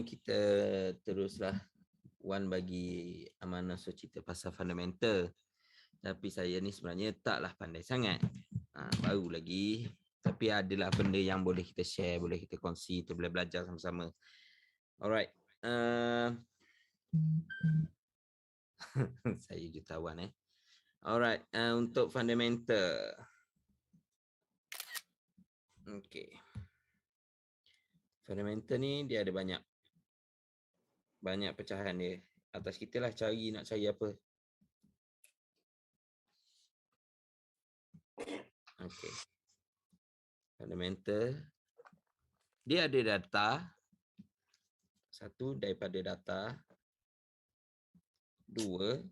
kita teruslah Wan bagi amanah cerita pasal fundamental. Tapi saya ni sebenarnya taklah pandai sangat. Baru lagi. Tapi adalah benda yang boleh kita share, boleh kita kongsi, kita boleh belajar sama-sama. Alright. Saya jutawan Alright, untuk fundamental. Okay. Fundamental ni dia ada banyak pecahan dia. Atas kita lah nak cari apa. Okay. Fundamental. Dia ada data. Satu, daripada data. Dua,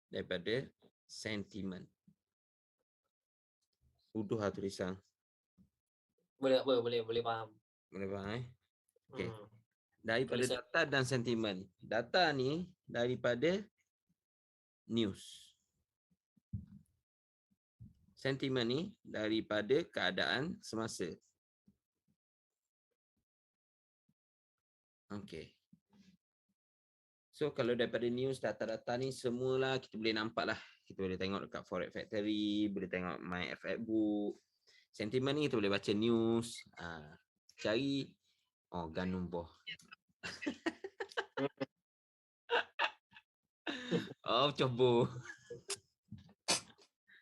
daripada sentimen. Uduh lah tulisan. Boleh faham. Boleh faham Okay. Daripada tulisan. Data dan sentimen. Data ni daripada news. Sentimen ni daripada keadaan semasa. Okay. So kalau daripada news, data-data ni semualah kita boleh nampak lah. Kita boleh tengok dekat Forex Factory, boleh tengok My FX Book. Sentimen ni kita boleh baca news. Cari Ganum boh. Coba.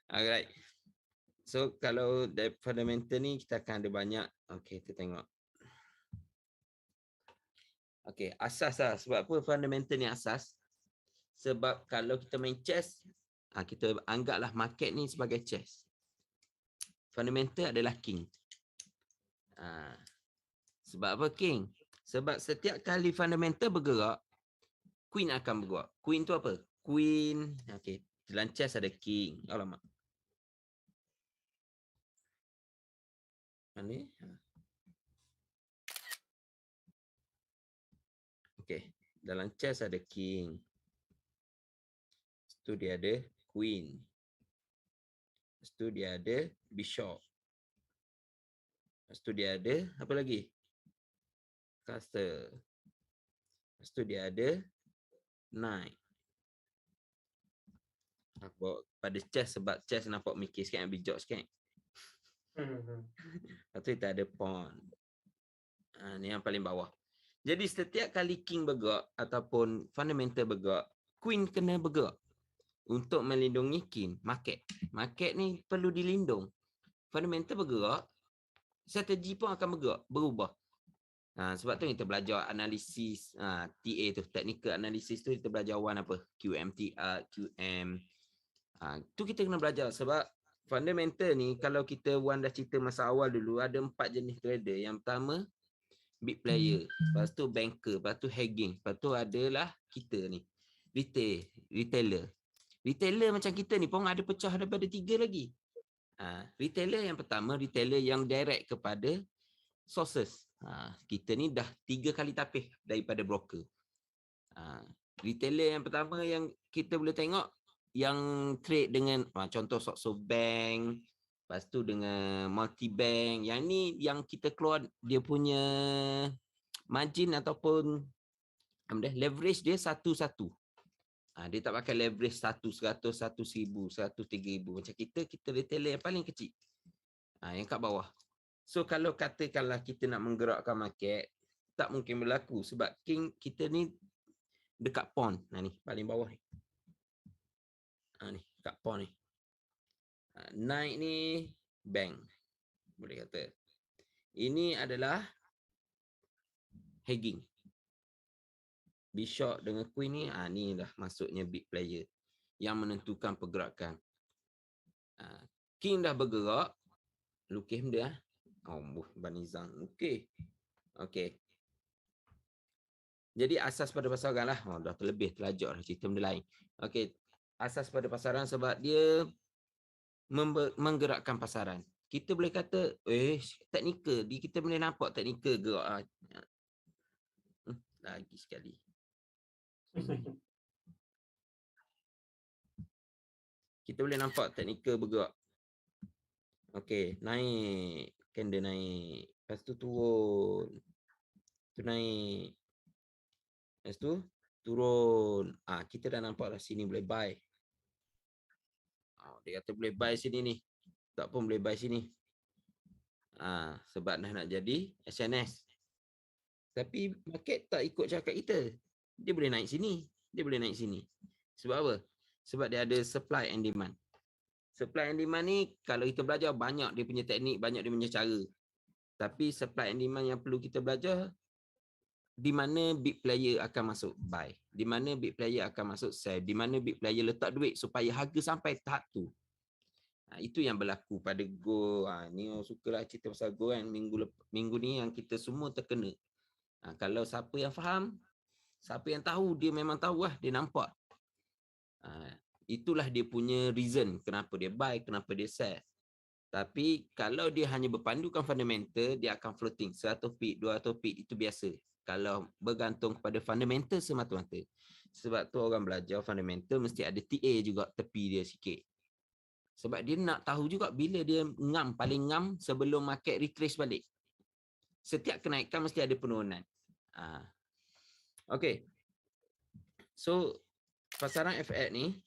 Alright. So kalau dari fundamental ni kita akan ada banyak. Okay, kita tengok. Okay, asas lah. Sebab apa fundamental ni asas? Sebab kalau kita main chess, kita anggaplah market ni sebagai chess. Fundamental adalah king. Sebab apa king? Sebab setiap kali fundamental bergerak, queen akan bergerak. Queen tu apa? Queen. Okay. Dalam chess ada king. Alamak. Ni. Okay. Dalam chess ada king. Lepas tu dia ada queen. Lepas tu dia ada bishop. Lepas tu dia ada apa lagi? Castle. Lepas tu dia ada knight. Pada chess sebab chess nampak mikir sikit, ambil jok sikit. Lepas tu kita ada pawn. Ni yang paling bawah. Jadi setiap kali king bergerak ataupun fundamental bergerak, queen kena bergerak untuk melindungi king. Market. Market ni perlu dilindung. Fundamental bergerak, strategi pun akan bergerak, berubah. Sebab tu kita belajar analisis TA tu, technical analysis tu kita belajar one apa? QMTR, QM. Tu kita kena belajar sebab fundamental ni kalau kita one dah cerita masa awal dulu ada 4 jenis trader. Yang pertama big player, lepas tu banker, lepas tu hedging, lepas tu adalah kita ni retailer. Retailer macam kita ni pun ada pecah daripada 3 lagi. Retailer yang pertama, retailer yang direct kepada sources. Kita ni dah 3 kali tapis daripada broker. Retailer yang pertama yang kita boleh tengok yang trade dengan contoh SoftBank, lepas tu dengan multibank. Yang ni yang kita keluar dia punya margin ataupun leverage dia 1-1. Dia tak pakai leverage 100, 100, 1000, 100, 3000. Macam kita retailer yang paling kecil. Yang kat bawah. So kalau katakanlah kita nak menggerakkan market, tak mungkin berlaku sebab king kita ni dekat pawn. Ni paling bawah ni. Ni dekat pawn ni. Knight ni bank. Boleh kata. Ini adalah hedging. Bishop dengan queen ni, ni dah masuknya big player yang menentukan pergerakan. King dah bergerak, lukis dia. Banizang. Okey. Jadi asas pada pasaran lah. Dah terlebih terlajak dah cerita benda lain. Okey. Asas pada pasaran sebab dia menggerakkan pasaran. Kita boleh kata, teknikal. Kita boleh nampak teknikal gerak. Lagi sekali. Kita boleh nampak teknikal bergerak. Okey, naik. Candle naik. Lepas tu turun. Tu naik. Lepas tu turun. Kita dah nampak lah sini boleh buy. Dia kata boleh buy sini ni. Tak pun boleh buy sini. Sebab dah nak jadi SNS. Tapi market tak ikut cakap kita. Dia boleh naik sini. Dia boleh naik sini. Sebab apa? Sebab dia ada supply and demand. Supply and demand ni kalau kita belajar banyak dia punya teknik, banyak dia punya cara. Tapi supply and demand yang perlu kita belajar, di mana big player akan masuk buy, di mana big player akan masuk sell, di mana big player letak duit supaya harga sampai tahap tu. Itu yang berlaku pada Go. Ni orang sukalah cerita pasal Go kan. Minggu ni yang kita semua terkena. Kalau siapa yang faham, siapa yang tahu, dia memang tahu lah, dia nampak. Itulah dia punya reason kenapa dia buy, kenapa dia sell. Tapi kalau dia hanya berpandukan fundamental, dia akan floating 100 pip, 200 pip, itu biasa. Kalau bergantung kepada fundamental semata-mata. Sebab tu orang belajar fundamental mesti ada TA juga tepi dia sikit. Sebab dia nak tahu juga bila dia ngam, paling ngam sebelum market retrace balik. Setiap kenaikan mesti ada penurunan. Okay. So, pasaran FX ni,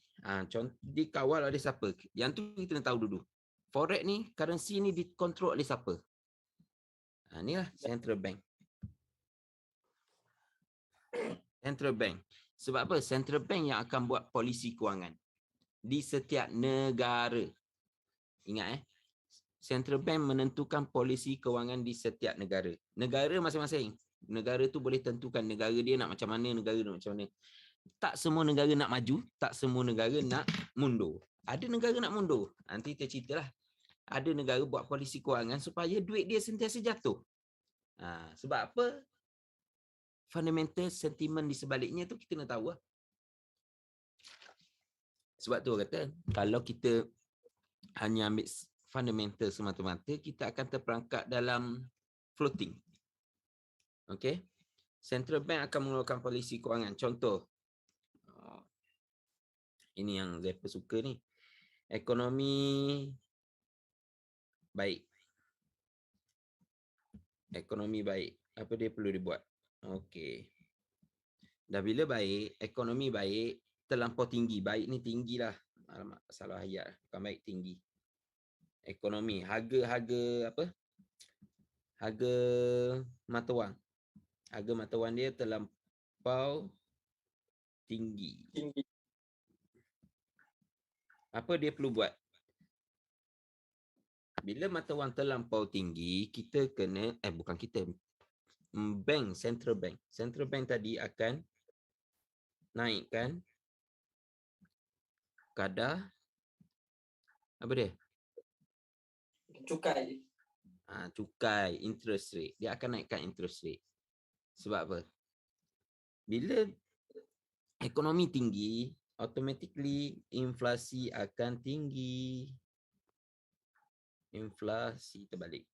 dikawal oleh siapa? Yang tu kita nak tahu dulu. Forex ni, currency ni dikontrol oleh siapa? Inilah central bank. Central bank. Sebab apa? Central bank yang akan buat polisi kewangan di setiap negara. Ingat Central bank menentukan polisi kewangan di setiap negara. Negara masing-masing. Negara tu boleh tentukan negara dia nak macam mana, negara dia nak macam mana. Tak semua negara nak maju, tak semua negara nak mundur. Ada negara nak mundur. Nanti kita ceritalah. Ada negara buat polisi kewangan supaya duit dia sentiasa jatuh. Sebab apa? Fundamental sentiment di sebaliknya tu kita nak tahu lah. Sebab tu kata, kalau kita hanya ambil fundamental semata-mata, kita akan terperangkap dalam floating. Okay? Central bank akan mengeluarkan polisi kewangan. Contoh, ini yang Zephyr suka ni. Ekonomi baik. Ekonomi baik. Apa dia perlu dibuat? Okey. Dah bila baik, ekonomi baik, terlampau tinggi. Baik ni tinggi lah. Alamak, salah ayat. Bukan baik, tinggi. Ekonomi. Harga apa? Harga mata wang. Harga mata wang dia terlampau tinggi. Apa dia perlu buat? Bila mata wang terlampau tinggi, kita kena, bukan kita, bank, central bank tadi akan naikkan kadar, apa dia? Cukai. Cukai, interest rate. Dia akan naikkan interest rate. Sebab apa? Bila ekonomi tinggi, automatically inflasi akan tinggi. Inflasi terbalik.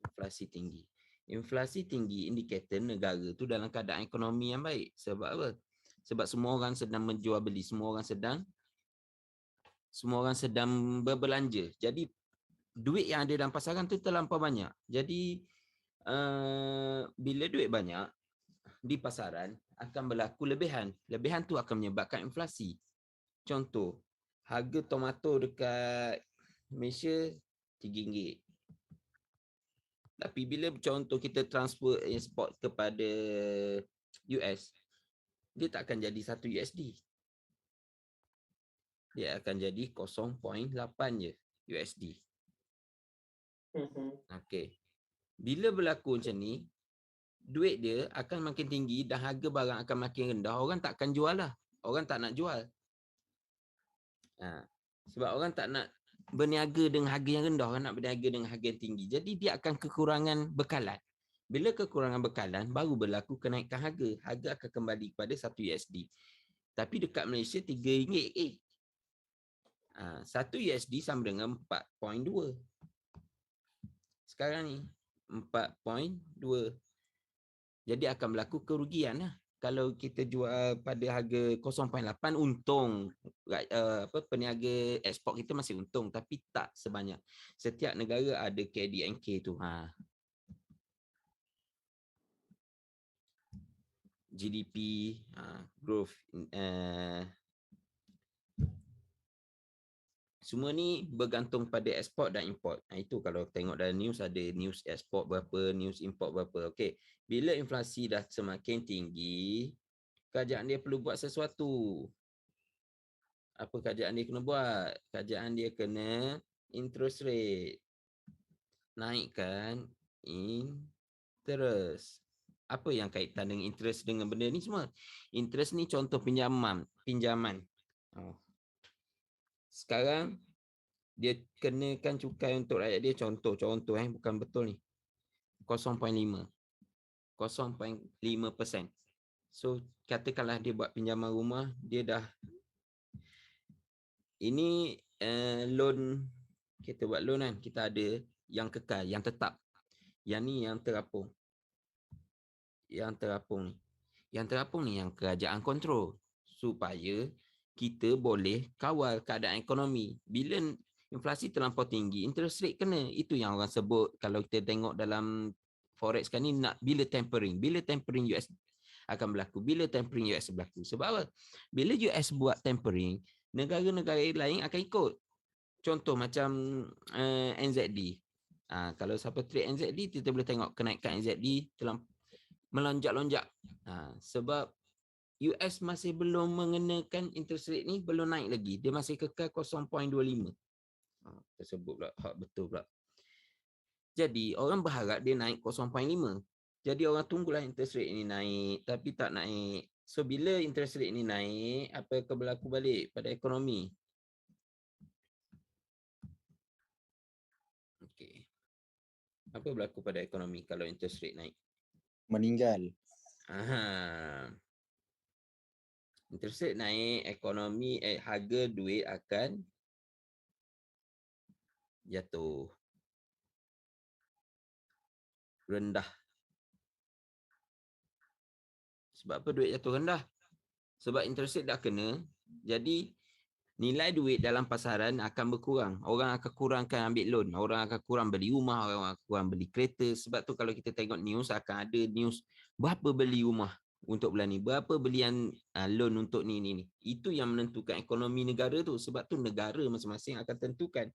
Inflasi tinggi. Inflasi tinggi indikator negara tu dalam keadaan ekonomi yang baik. Sebab apa? Sebab semua orang sedang menjual beli, semua orang sedang berbelanja. Jadi duit yang ada dalam pasaran tu terlampau banyak. Jadi bila duit banyak di pasaran akan berlaku lebihan. Lebihan tu akan menyebabkan inflasi. Contoh, harga tomato dekat Malaysia RM3. Tapi bila contoh kita transfer export kepada US, dia tak akan jadi 1 USD. Dia akan jadi 0.8 je USD. Okey. Bila berlaku macam ni, duit dia akan makin tinggi dan harga barang akan makin rendah. Orang tak akan jual lah. Orang tak nak jual. Sebab orang tak nak berniaga dengan harga yang rendah, orang nak berniaga dengan harga yang tinggi. Jadi dia akan kekurangan bekalan. Bila kekurangan bekalan, baru berlaku kenaikan harga. Harga akan kembali kepada 1 USD. Tapi dekat Malaysia RM3. 1 USD sama dengan 4.2. Sekarang ni 4.2. Jadi akan berlaku kerugian lah. kalau kita jual pada harga 0.8 untung, peniaga ekspor kita masih untung, tapi tak sebanyak. Setiap negara ada KDNK tu. GDP, growth, semua ni bergantung pada ekspor dan import. Itu kalau tengok dalam news, ada news ekspor berapa, news import berapa. Okey, bila inflasi dah semakin tinggi, kerajaan dia perlu buat sesuatu. Apa kerajaan dia kena buat? Kerajaan dia kena interest rate. Naikkan interest. Apa yang kaitan dengan interest dengan benda ni semua? Interest ni contoh pinjaman. Sekarang dia kenakan cukai untuk rakyat dia, contoh bukan betul ni, 0.5%. So katakanlah dia buat pinjaman rumah, dia dah ini loan, kita buat loan kan, kita ada yang kekal, yang tetap. Yang ni yang terapung. Yang terapung ni yang kerajaan kontrol supaya kita boleh kawal keadaan ekonomi. Bila inflasi terlampau tinggi, interest rate kena. Itu yang orang sebut, kalau kita tengok dalam forex kan ni, nak bila tapering US akan berlaku, bila tapering US berlaku. Sebab apa? Bila US buat tapering, negara-negara lain akan ikut. Contoh macam NZD. Kalau siapa trade NZD, kita boleh tengok kenaikan NZD melonjak-lonjak. Sebab US masih belum mengenakan interest rate ni, belum naik lagi. Dia masih kekal 0.25. Tersebut pula, hak betul pula. Jadi orang berharap dia naik 0.5. Jadi orang tunggulah interest rate ni naik, tapi tak naik. So bila interest rate ni naik, apa yang berlaku balik pada ekonomi? Okey. Apa berlaku pada ekonomi kalau interest rate naik? Meninggal. Interest rate naik, ekonomi, harga duit akan jatuh. Rendah. Sebab apa duit jatuh rendah? Sebab interest rate dah kena, jadi nilai duit dalam pasaran akan berkurang. Orang akan kurangkan ambil loan, orang akan kurang beli rumah, orang akan kurang beli kereta. Sebab tu kalau kita tengok news, akan ada news berapa beli rumah untuk bulan ni, berapa belian loan untuk ni. Itu yang menentukan ekonomi negara tu. Sebab tu negara masing-masing akan tentukan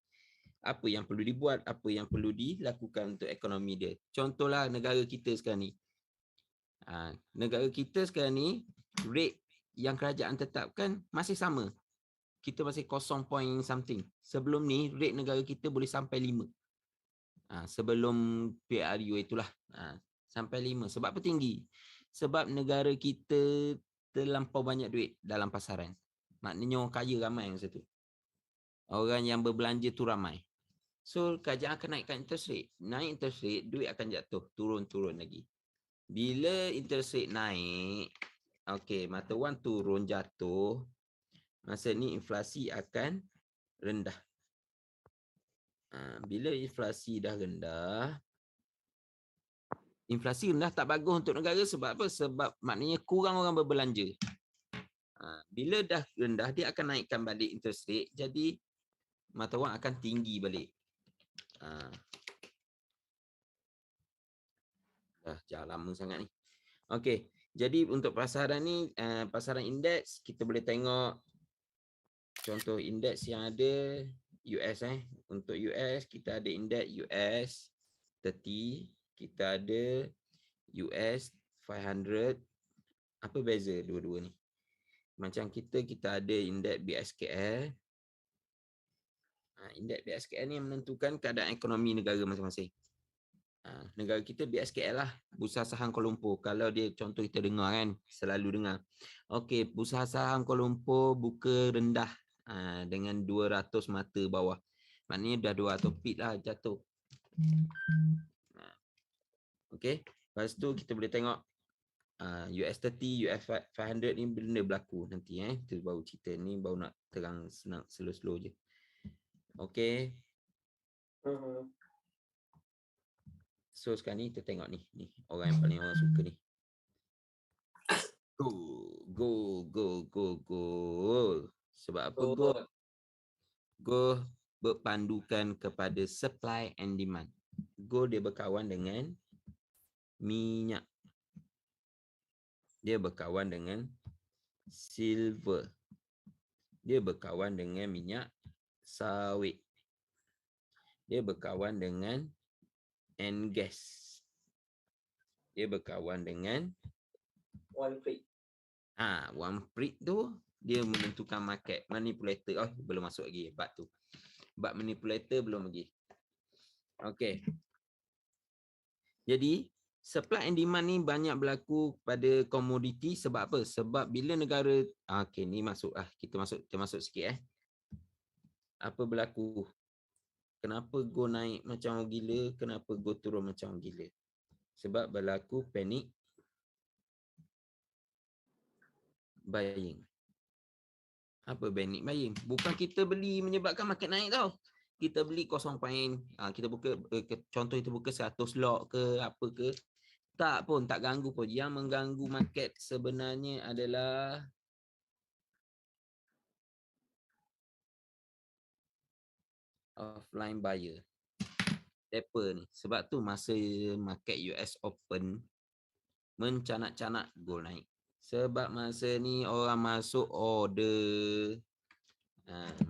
apa yang perlu dibuat, apa yang perlu dilakukan untuk ekonomi dia. Contohlah negara kita sekarang ni. Negara kita sekarang ni, rate yang kerajaan tetapkan masih sama. Kita masih 0 point something. Sebelum ni, rate negara kita boleh sampai 5. Sebelum PRU itulah. Sampai 5. Sebab apa tinggi? Sebab negara kita terlampau banyak duit dalam pasaran. Maknanya orang kaya ramai masa tu. Orang yang berbelanja tu ramai. So, kerajaan akan naikkan interest rate. Naik interest rate, duit akan jatuh. Turun lagi. Bila interest rate naik, mata wang turun jatuh, masa ni inflasi akan rendah. Bila inflasi dah rendah, tak bagus untuk negara. Sebab apa? Sebab maknanya kurang orang berbelanja. Bila dah rendah, dia akan naikkan balik interest rate. Jadi, mata wang akan tinggi balik. Dah jalan lama sangat ni. Okey, jadi untuk pasaran ni, pasaran indeks, kita boleh tengok contoh indeks yang ada US. Untuk US, kita ada indeks US 30, kita ada US 500. Apa beza dua-dua ni? Macam kita ada indeks BSKL. Indeks BSKL ni menentukan keadaan ekonomi negara masing-masing. Negara kita BSKL lah, Bursa Saham Kuala Lumpur. Kalau dia contoh kita dengar kan, selalu dengar. Okey, Bursa Saham Kuala Lumpur buka rendah dengan 200 mata bawah. Maknanya dah 200 pip lah jatuh. Okey, lepas tu kita boleh tengok US 30, US 500 ni benda berlaku nanti. Kita baru cerita ni, baru nak terang senang, slow-slow je. Okey. So sekarang ni kita tengok ni orang yang paling orang suka ni. Goal. Sebab apa goal? Gold. Goal berpandukan kepada supply and demand. Gold dia berkawan dengan minyak. Dia berkawan dengan silver. Dia berkawan dengan minyak sawit. Dia berkawan dengan gas. Dia berkawan dengan One free. one prick tu dia menentukan market. Manipulator. Oh, belum masuk lagi bab tu. Bab manipulator belum lagi. Okey. Jadi supply and demand ni banyak berlaku pada komoditi sebab apa? Sebab bila negara okey ni masuk kita masuk sikit Apa berlaku? Kenapa go naik macam gila, kenapa go turun macam gila? Sebab berlaku panic buying. Apa panic buying? Bukan kita beli menyebabkan market naik tau. Kita beli kosong point, kita buka contoh kita buka 100 lot ke apa ke, tak pun, tak ganggu pun. Yang mengganggu market sebenarnya adalah offline buyer. Depa ni. Sebab tu masa market US open, mencanak-canak gold naik. Sebab masa ni orang masuk order.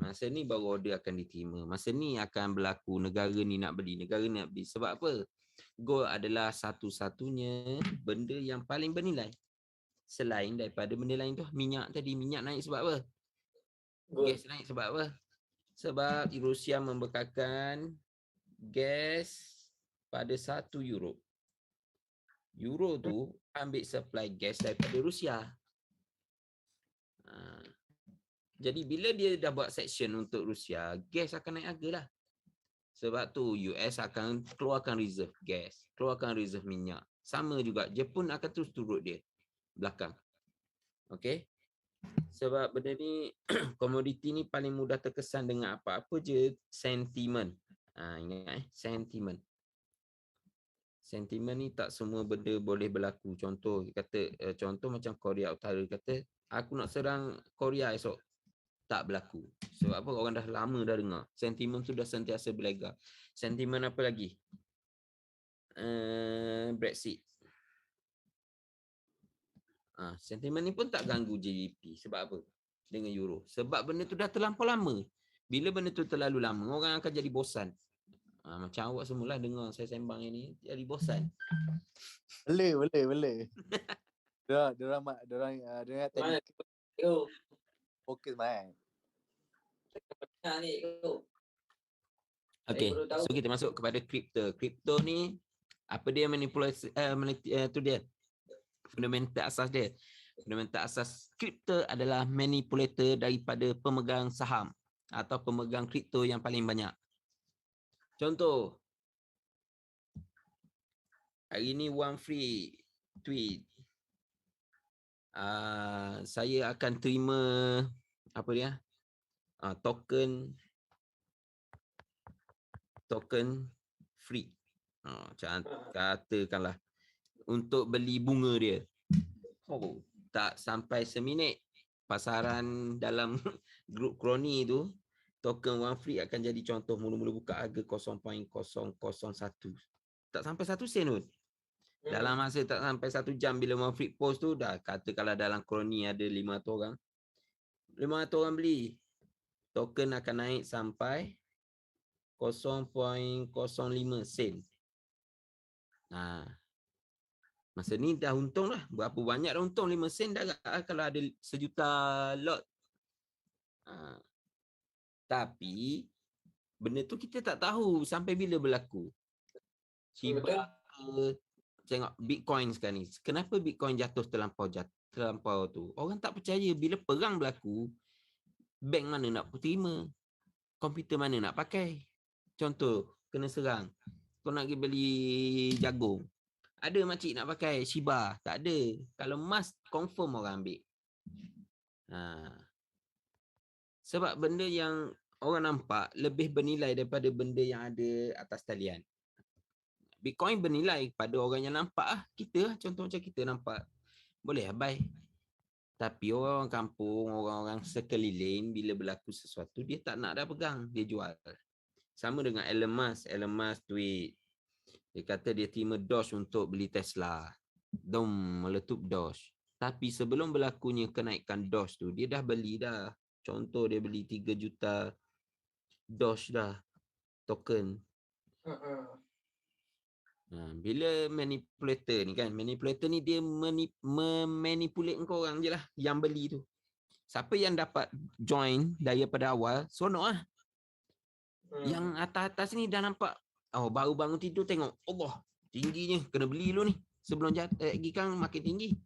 Masa ni baru order akan diterima. Masa ni akan berlaku negara ni nak beli, negara ni nak beli. Sebab apa? Gold adalah satu-satunya benda yang paling bernilai. Selain daripada benda lain tu, minyak tadi. Minyak naik sebab apa? Gold. Gas naik sebab apa? Sebab Rusia membekalkan gas pada 1 euro. Euro tu ambil supply gas daripada Rusia. Jadi bila dia dah buat section untuk Rusia, gas akan naik harga lah. Sebab tu US akan keluarkan reserve gas, keluarkan reserve minyak. Sama juga Jepun akan terus turut dia belakang. Okey. Sebab benda ni komoditi ni paling mudah terkesan dengan apa-apa je sentiment. Ingat sentiment. Sentiment ni tak semua benda boleh berlaku. Contoh kata contoh macam Korea Utara kata aku nak serang Korea esok. Tak berlaku. Sebab apa? Orang dah lama dah dengar. Sentimen tu dah sentiasa berlegar. Sentimen apa lagi? Brexit. Sentimen ni pun tak ganggu JDP. Sebab apa? Dengan euro. Sebab benda tu dah terlampau lama. Bila benda tu terlalu lama, orang akan jadi bosan. Macam awak semula dengar saya sembang ini, jadi bosan. Boleh. Diorang teknik Yo. fokus main. Ni yo. Okey. So kita masuk kepada kripto. Kripto ni apa dia manipulasi tu dia. Fundamental asas dia. Fundamental asas kripto adalah manipulator daripada pemegang saham atau pemegang kripto yang paling banyak. Contoh, hari ni one free tweet. Saya akan terima apa dia? Token free. Katakanlah untuk beli bunga dia. Tak sampai seminit pasaran dalam grup kroni tu, token one free akan jadi contoh mula-mula buka harga 0.001. Tak sampai 1 sen pun. Dalam masa tak sampai 1 jam bila one free post tu, dah katakanlah dalam kroni ada 500 orang. 500 orang beli. Token akan naik sampai 0.05 sen. Masa ni dah untung lah. Berapa banyak dah untung? 5 sen dah kalau ada 1 juta lot. Tapi benda tu kita tak tahu sampai bila berlaku. Shiba ke, tengok Bitcoin sekarang ni. Kenapa Bitcoin jatuh terlampau tu? Orang tak percaya bila perang berlaku, bank mana nak terima? Komputer mana nak pakai? Contoh, kena serang. Kau nak pergi beli jagung. Ada makcik nak pakai Shiba? Tak ada. Kalau emas, confirm orang ambil. Sebab benda yang orang nampak lebih bernilai daripada benda yang ada atas talian. Bitcoin bernilai pada orang yang nampak. Kita contoh macam kita nampak. Boleh buy. Tapi orang kampung, orang-orang sekeliling bila berlaku sesuatu dia tak nak dah pegang, dia jual. Sama dengan Elon Musk. Elon Musk tweet. Dia kata dia terima Doge untuk beli Tesla. Meletup Doge. Tapi sebelum berlakunya kenaikan Doge tu, dia dah beli dah. Contoh dia beli 3 juta Doge dah. Token. Bila manipulator ni kan, manipulator ni dia memanipulate kau orang je lah yang beli tu. Siapa yang dapat join daripada awal, sonok lah. Yang atas-atas ni dah nampak, baru bangun tidur tengok, Allah, tingginya, kena beli dulu ni. Sebelum lagi kan makin tinggi.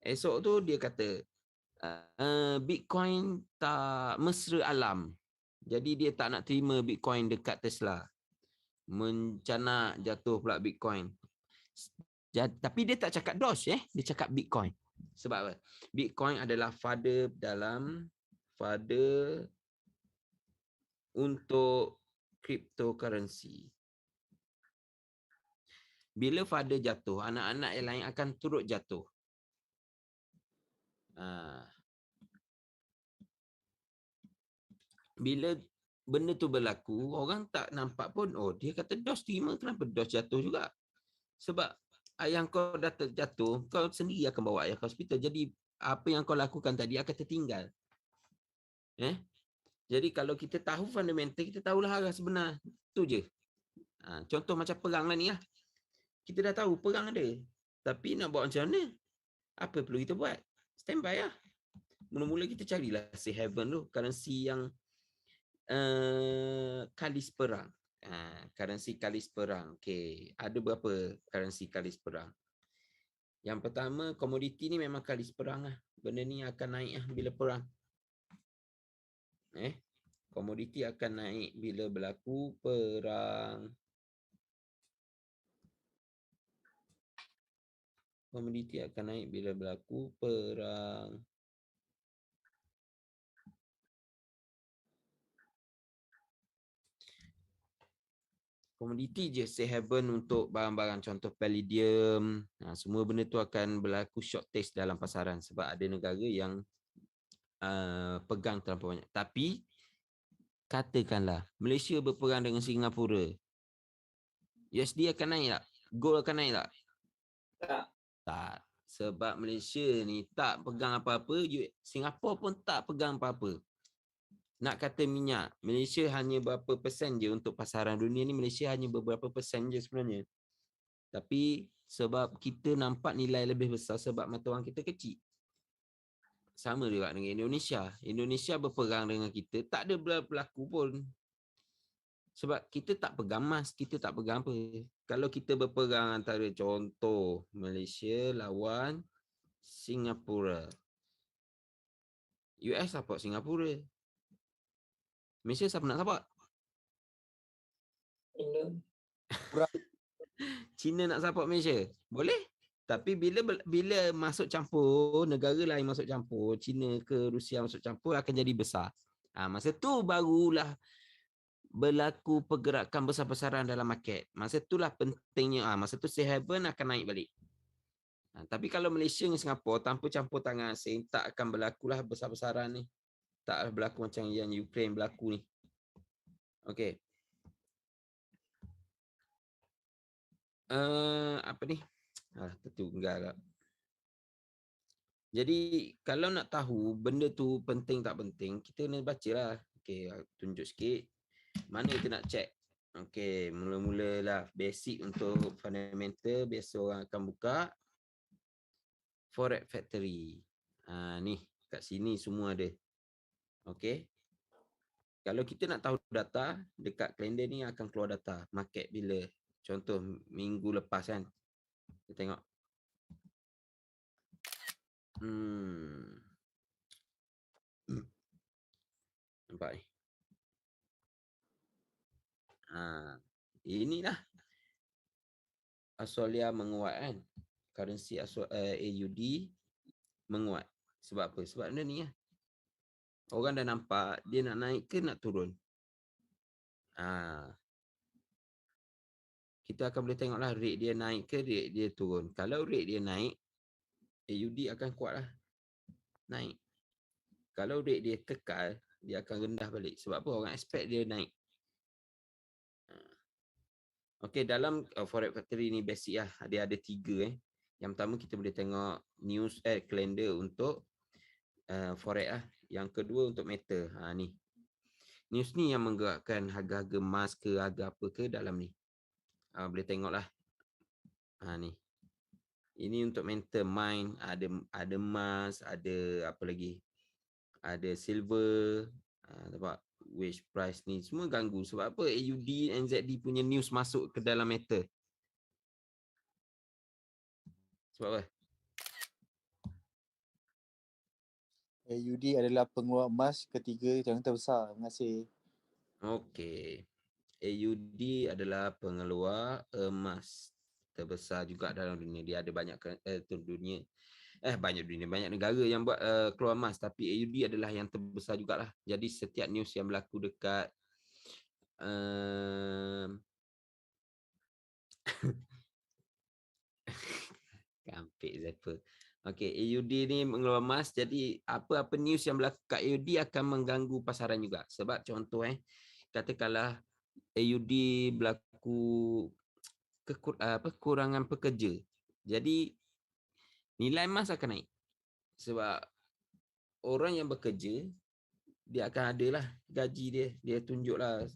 Esok tu dia kata, Bitcoin tak mesra alam. Jadi dia tak nak terima Bitcoin dekat Tesla. Mencanak jatuh pula Bitcoin. Tapi dia tak cakap Doge, dia cakap Bitcoin. Sebab apa? Bitcoin adalah father untuk cryptocurrency. Bila father jatuh, anak-anak yang lain akan turut jatuh. Bila benda tu berlaku, orang tak nampak pun, dia kata Doge terima, kenapa Doge jatuh juga? Sebab ayah kau dah terjatuh, kau sendiri akan bawa ayah ke hospital. Jadi apa yang kau lakukan tadi akan tertinggal. Jadi kalau kita tahu fundamental, kita tahulah arah sebenar. Tu je. Contoh macam perang lah ni lah. Kita dah tahu perang ada. Tapi nak buat macam mana? Apa perlu kita buat? Standby lah. Mula-mula kita carilah safe haven tu. Currency yang kalis perang. Currency kalis perang. Okay. Ada berapa currency kalis perang? Yang pertama, komoditi ni memang kalis perang lah. Benda ni akan naik lah bila perang. Komoditi akan naik bila berlaku perang. Komoditi akan naik bila berlaku perang. Komoditi je safe haven untuk barang-barang contoh palladium. Semua benda tu akan berlaku shortage dalam pasaran sebab ada negara yang pegang terlampau banyak. Tapi katakanlah Malaysia berperang dengan Singapura. USD akan naik tak? Gold akan naik tak? Tak. Sebab Malaysia ni tak pegang apa-apa, Singapura pun tak pegang apa-apa. Nak kata minyak, Malaysia hanya berapa persen je untuk pasaran dunia ni, Malaysia hanya beberapa persen je sebenarnya. Tapi sebab kita nampak nilai lebih besar sebab mata wang kita kecil. Sama juga dengan Indonesia. Indonesia berperang dengan kita, tak ada berlaku pun. Sebab kita tak pegang emas, kita tak pegang apa. Kalau kita berperang antara contoh Malaysia lawan Singapura. US support Singapura. Malaysia siapa nak support? China nak support Malaysia? Boleh. Tapi bila masuk campur, negara lain masuk campur, China ke Rusia masuk campur akan jadi besar. Masa tu barulah berlaku pergerakan besar-besaran dalam market. Masa itulah pentingnya. Masa tu safe haven akan naik balik. Tapi kalau Malaysia dengan Singapura tanpa campur tangan asing, tak akan berlakulah besar-besaran ni. Tak berlaku macam yang Ukraine berlaku ni. Okey. Apa ni? Tertunggal lah. Jadi kalau nak tahu benda tu penting tak penting, kita kena baca lah. Okey, tunjuk sikit. Mana kita nak check? Okey, mula-mula lah basic untuk fundamental. Biasa orang akan buka Forex Factory. Ni kat sini semua ada. Okey. Kalau kita nak tahu data, dekat kalender ni akan keluar data market bila. Contoh minggu lepas kan. Kita tengok. Nampak ni. Inilah Australia menguat kan. Currency AUD menguat. Sebab apa? Sebab benda ni lah. Orang dah nampak dia nak naik ke nak turun. Kita akan boleh tengoklah rate dia naik ke rate dia turun. Kalau rate dia naik, AUD akan kuat lah. naik. Kalau rate dia kekal, dia akan rendah balik. Sebab apa? Orang expect dia naik. Okey, dalam Forex Factory ni basic lah. Dia ada 3 Yang pertama kita boleh tengok news calendar untuk Forex lah. Yang kedua untuk metal. Ni. News ni yang menggerakkan harga-harga emas ke, harga apa ke dalam ni. Boleh tengok lah. Ni. Ini untuk metal mine, ada emas, ada apa lagi? Ada silver, nampak wage price ni semua ganggu. Sebab apa? AUD, NZD punya news masuk ke dalam metal. Sebab apa? AUD adalah pengeluar emas ketiga yang terbesar. Terima kasih. Okey. AUD adalah pengeluar emas terbesar juga dalam dunia. Dia ada banyak dunia. Banyak negara yang buat keluar emas, tapi AUD adalah yang terbesar jugalah. Jadi setiap news yang berlaku dekat kampik Zephyr. Okey, AUD ni mengeluar emas, jadi apa-apa news yang berlaku kat AUD akan mengganggu pasaran juga. Sebab contoh katakanlah AUD berlaku kekurangan pekerja. Jadi nilai emas akan naik. Sebab orang yang bekerja, dia akan ada lah gaji dia. Dia tunjuklah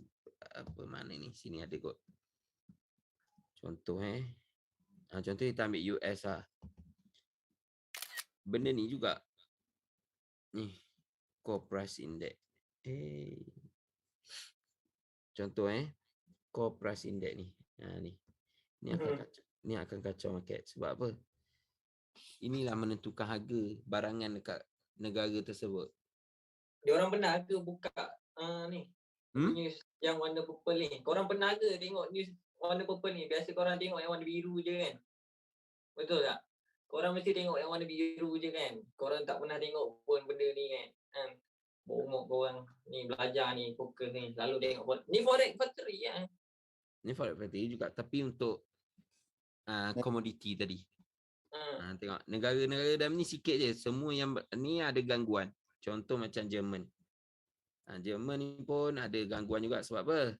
apa mana ni. Sini ada kot. Contoh contoh kita ambil US lah. Benda ni juga. Ni. Core Price Index. Contoh Core Price Index ni. Ni. Ni akan kacau market. Sebab apa? Inilah menentukan harga barangan dekat negara tersebut. Dia orang pernah ke buka ni news yang warna purple ni? Korang pernah ke tengok news warna purple ni? Biasa korang tengok yang warna biru je kan? Betul tak? Korang mesti tengok yang warna biru je kan? Korang tak pernah tengok pun benda ni kan? Umur korang ni belajar ni, fokus ni, selalu tengok pun. Ni Forex Factory lah. Ni Forex Factory juga, tapi untuk komoditi tadi. Tengok negara-negara dalam ni sikit je. Semua yang ni ada gangguan. Contoh macam Jerman. Jerman ni pun ada gangguan juga. Sebab apa?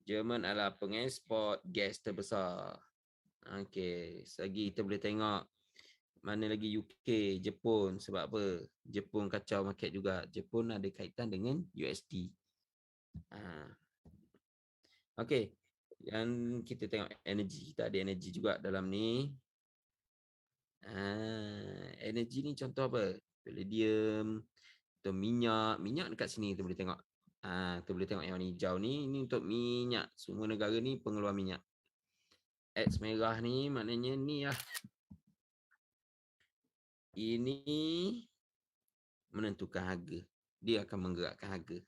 Jerman adalah pengeksport gas terbesar. Okey, lagi kita boleh tengok mana lagi UK, Jepun. Sebab apa? Jepun kacau market juga. Jepun ada kaitan dengan USD. Okey, yang kita tengok energi. Kita ada energi juga dalam ni. Energi ni contoh apa? Palladium, atau minyak. Minyak dekat sini kita boleh tengok. Kita boleh tengok yang warna hijau ni. Ini untuk minyak. Semua negara ni pengeluar minyak. X merah ni maknanya ni lah. Ini menentukan harga. Dia akan menggerakkan harga.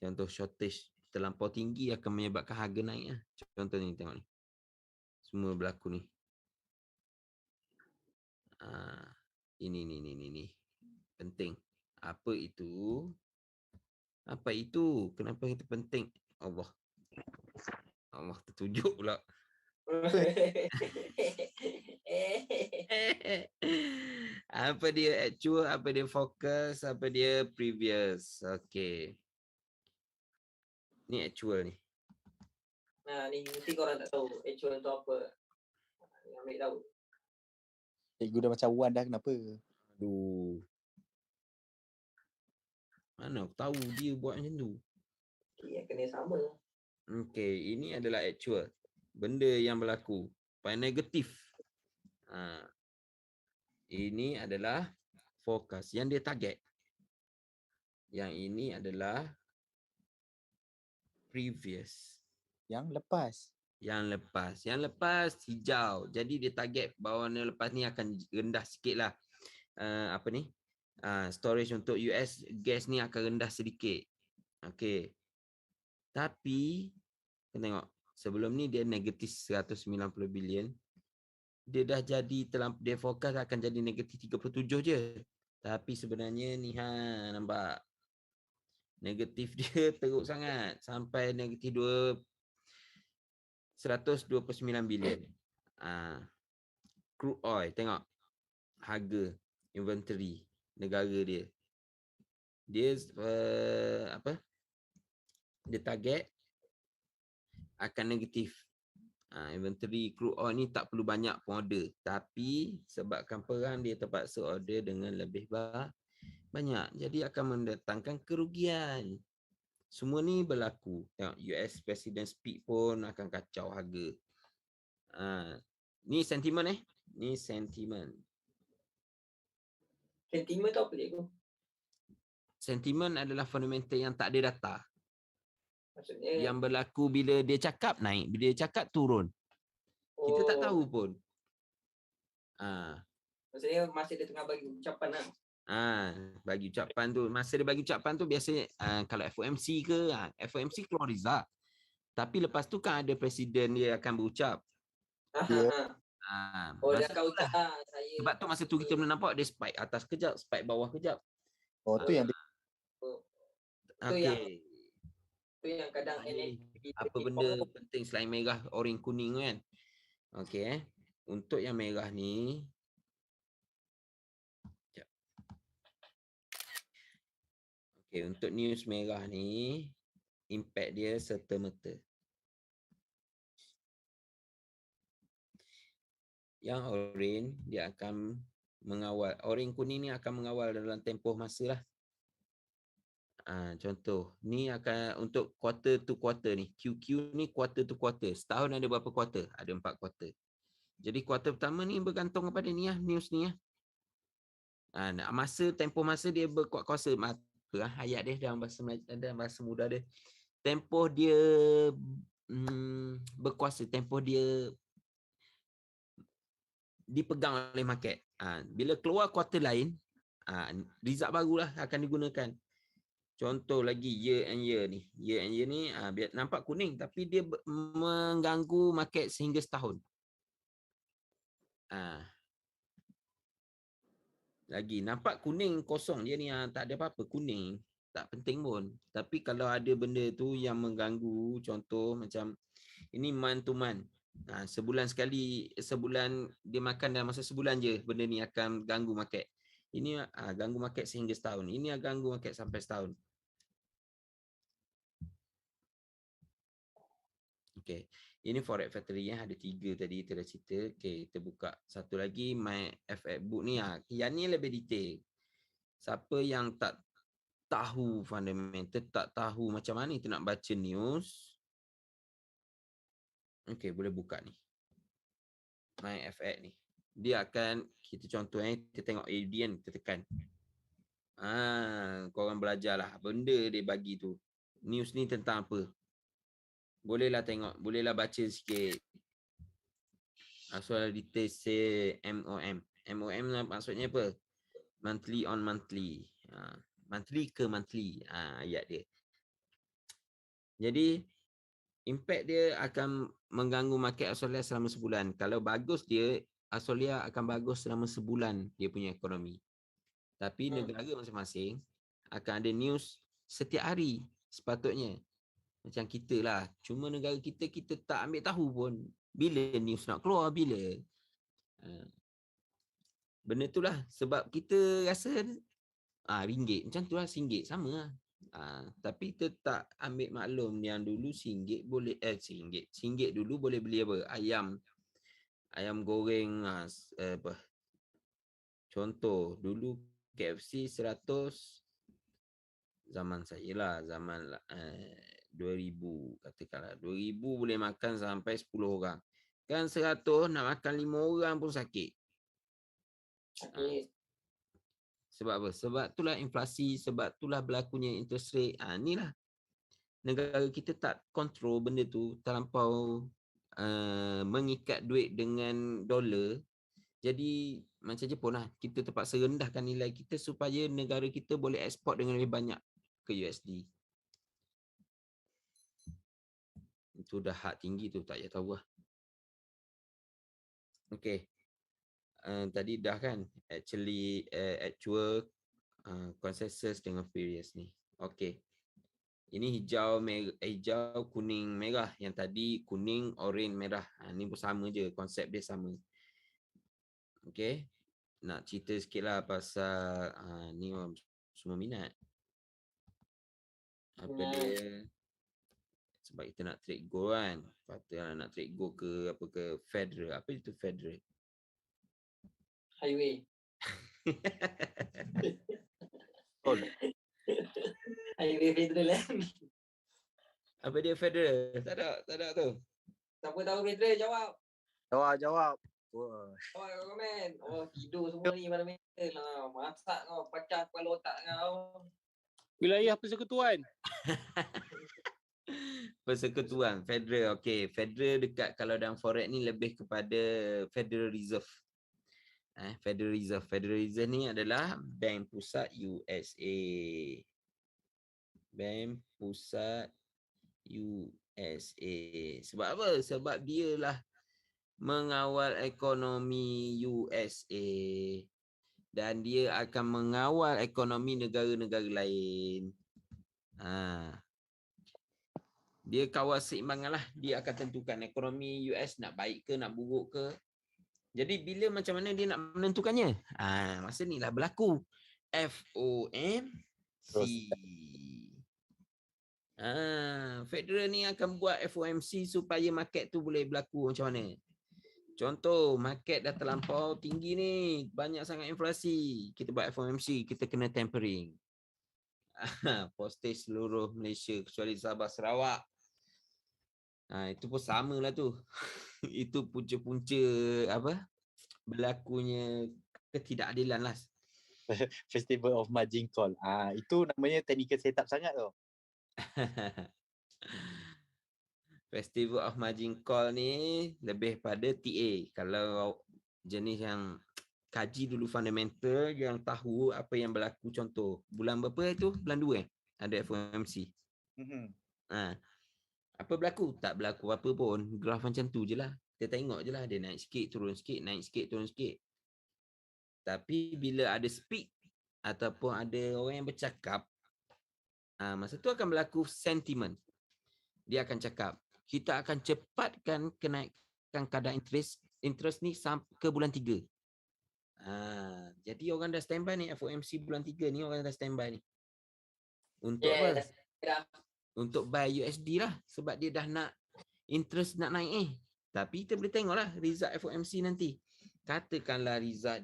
Contoh shortage terlampau tinggi akan menyebabkan harga naik lah. Contoh ni tengok ni. Semua berlaku ni. Ini. Penting. Apa itu? Apa itu? Kenapa itu penting? Allah tertunjuk pula. Apa dia actual, apa dia fokus, apa dia previous. Okey. Ni actual ni. Ni mesti korang tak tahu actual tu apa. Ambil tahu. Cikgu dah macam Wan dah, kenapa? Aduh. Mana aku tahu dia buat macam tu. Kena sama. Okey, ini adalah actual. Benda yang berlaku. Pada negatif. Ini adalah forecast yang dia target. Yang ini adalah previous. Yang lepas. Yang lepas hijau. Jadi dia target bahawa yang lepas ni akan rendah sikit lah. Storage untuk US gas ni akan rendah sedikit. Okey. Tapi kita tengok sebelum ni dia negatif 190 bilion. Dia dah jadi dia forecast akan jadi negatif 37 je. Tapi sebenarnya ni nampak negatif dia teruk sangat sampai negatif 129 bilion. Crude oil tengok. harga inventory negara dia. Dia dia target akan negatif. Inventory crude oil ni tak perlu banyak pun order, tapi sebabkan perang dia terpaksa order dengan lebih banyak, jadi akan mendatangkan kerugian. Semua ni berlaku. Tengok US President speak pun akan kacau harga. Ni sentiment ni sentiment. Sentiment tu apa cikgu? Sentiment adalah fundamental yang tak ada data. Maksudnya Yang berlaku bila dia cakap naik, bila dia cakap turun. Kita tak tahu pun. Maksudnya masa dia tengah bagi ucapan lah. Bagi ucapan tu, masa dia bagi ucapan tu biasanya kalau FOMC ke, FOMC keluar result. Tapi lepas tu kan ada presiden dia akan berucap. Dia akan ucap saya. Sebab tu masa tu kita boleh nampak dia spike atas kejap, spike bawah kejap. Tu yang Okey. Tu yang kadang Apa benda penting selain merah, oranye, kuning kan? Okey. Untuk yang merah ni, okey, untuk news merah ni impact dia serta-merta. Yang orange dia akan mengawal, orange kuning ni akan mengawal dalam tempoh masa lah. Contoh, ni akan untuk quarter to quarter ni. QQ ni quarter to quarter. Setahun ada berapa quarter? Ada 4 quarter. Jadi quarter pertama ni bergantung kepada ni lah, news ni lah. Masa, tempoh masa dia berkuasa. Ayat dia dalam bahasa Melayu, dalam bahasa muda dia. Tempoh dia berkuasa, tempoh dia dipegang oleh market. Bila keluar kuartal lain, result barulah akan digunakan. Contoh lagi year and year ni. Year and year ni biar nampak kuning tapi dia mengganggu market sehingga setahun. Lagi nampak kuning kosong je ni, tak ada apa-apa, kuning. Tak penting pun. Tapi kalau ada benda tu yang mengganggu, contoh macam ini month to month. Sebulan sekali, sebulan dia makan dalam masa sebulan je, benda ni akan ganggu market. Ini ganggu market sehingga setahun. Ini akan ganggu market sampai setahun. Okay. Ini Forex Factory ada 3 tadi kita dah cerita. Okay, kita buka satu lagi My FX Book ni. Yang ni lebih detail. Siapa yang tak tahu fundamental, tak tahu macam mana kita nak baca news, okay, boleh buka ni. My FX ni. Dia akan, kita contoh kita tengok AUD kan, kita tekan. Korang belajarlah benda dia bagi tu. News ni tentang apa? Bolehlah tengok, bolehlah baca sikit. Soal detail say MOM. MOM maksudnya apa? Monthly on monthly. Monthly ke monthly. Ayat dia. Jadi, impact dia akan mengganggu market Australia selama sebulan. Kalau bagus dia, Australia akan bagus selama sebulan dia punya ekonomi. Tapi negara masing-masing akan ada news setiap hari sepatutnya. Macam kita lah. Cuma negara kita tak ambil tahu pun. Bila news nak keluar, bila. Benda tu lah. Sebab kita rasa RM1. Macam tu lah, RM1 sama lah. Tapi kita tak ambil maklum yang dulu RM1 boleh, RM1 dulu boleh beli apa? Ayam goreng, apa? Contoh, dulu KFC 100, zaman saya lah, zaman 2000, katakanlah 2000 boleh makan sampai 10 orang. Kan 100 nak makan 5 orang pun sakit. Sebab apa? Sebab itulah inflasi, sebab itulah berlakunya interest rate. Inilah negara kita tak kontrol benda tu, terlampau mengikat duit dengan dolar. Jadi macam Jepun lah, kita terpaksa rendahkan nilai kita supaya negara kita boleh ekspor dengan lebih banyak ke USD. Itu dah hak tinggi tu, tak payah tahu lah. Okay. Tadi dah kan actual consensus dengan various ni. Okay. Ini hijau, hijau, kuning, merah. Yang tadi kuning, orange, merah. Ni pun sama je, konsep dia sama. Okay. nak cerita sikit lah pasal ni orang semua minat. Apa dia, sebab kita nak trade gold kan. Patutlah nak trade gold ke apa ke Federal. Apa itu Federal? Highway. Highway Federal kan. Apa dia Federal? Tak ada tu. Siapa tahu Federal jawab. Jawab. Wah. Oh, komen. Oh, tidur semua ni malam ni. Masak kau, pecah kepala otak kau. Wilayah Persekutuan. Persekutuan Federal. Okey, Federal dekat kalau dalam forex ni lebih kepada Federal Reserve. Federal Reserve. Federal Reserve ni adalah bank pusat USA. Bank pusat USA. Sebab apa? Sebab dialah mengawal ekonomi USA dan dia akan mengawal ekonomi negara-negara lain. Dia kawal seimbangan lah. Dia akan tentukan ekonomi US nak baik ke, nak buruk ke. Jadi bila macam mana dia nak menentukannya? Masa ni lah berlaku FOMC. Federal ni akan buat FOMC supaya market tu boleh berlaku macam mana. Contoh, market dah terlampau tinggi ni, banyak sangat inflasi. Kita buat FOMC, kita kena tapering. Postage seluruh Malaysia kecuali Sabah Sarawak. Itu pun samalah tu. Itu punca-punca apa? Berlakunya ketidakadilan lah. Festival of Margin Call. Itu namanya technical setup sangat tu. Festival of Margin Call ni lebih pada TA. Kalau jenis yang kaji dulu fundamental, yang tahu apa yang berlaku. Contoh, bulan berapa itu? Bulan 2 ada FOMC. Apa berlaku? Tak berlaku apa pun. Graf macam tu je lah. Kita tengok je lah. Dia naik sikit, turun sikit, naik sikit, turun sikit. Tapi bila ada speak ataupun ada orang yang bercakap, masa tu akan berlaku sentiment. Dia akan cakap, kita akan cepatkan kenaikan kadar interest ni sampai ke bulan 3. Jadi orang dah standby ni, FOMC bulan 3 ni orang dah standby ni. Untuk apa? Untuk buy USD lah. Sebab dia dah nak interest nak naik Tapi kita boleh tengok lah result FOMC nanti. Katakanlah result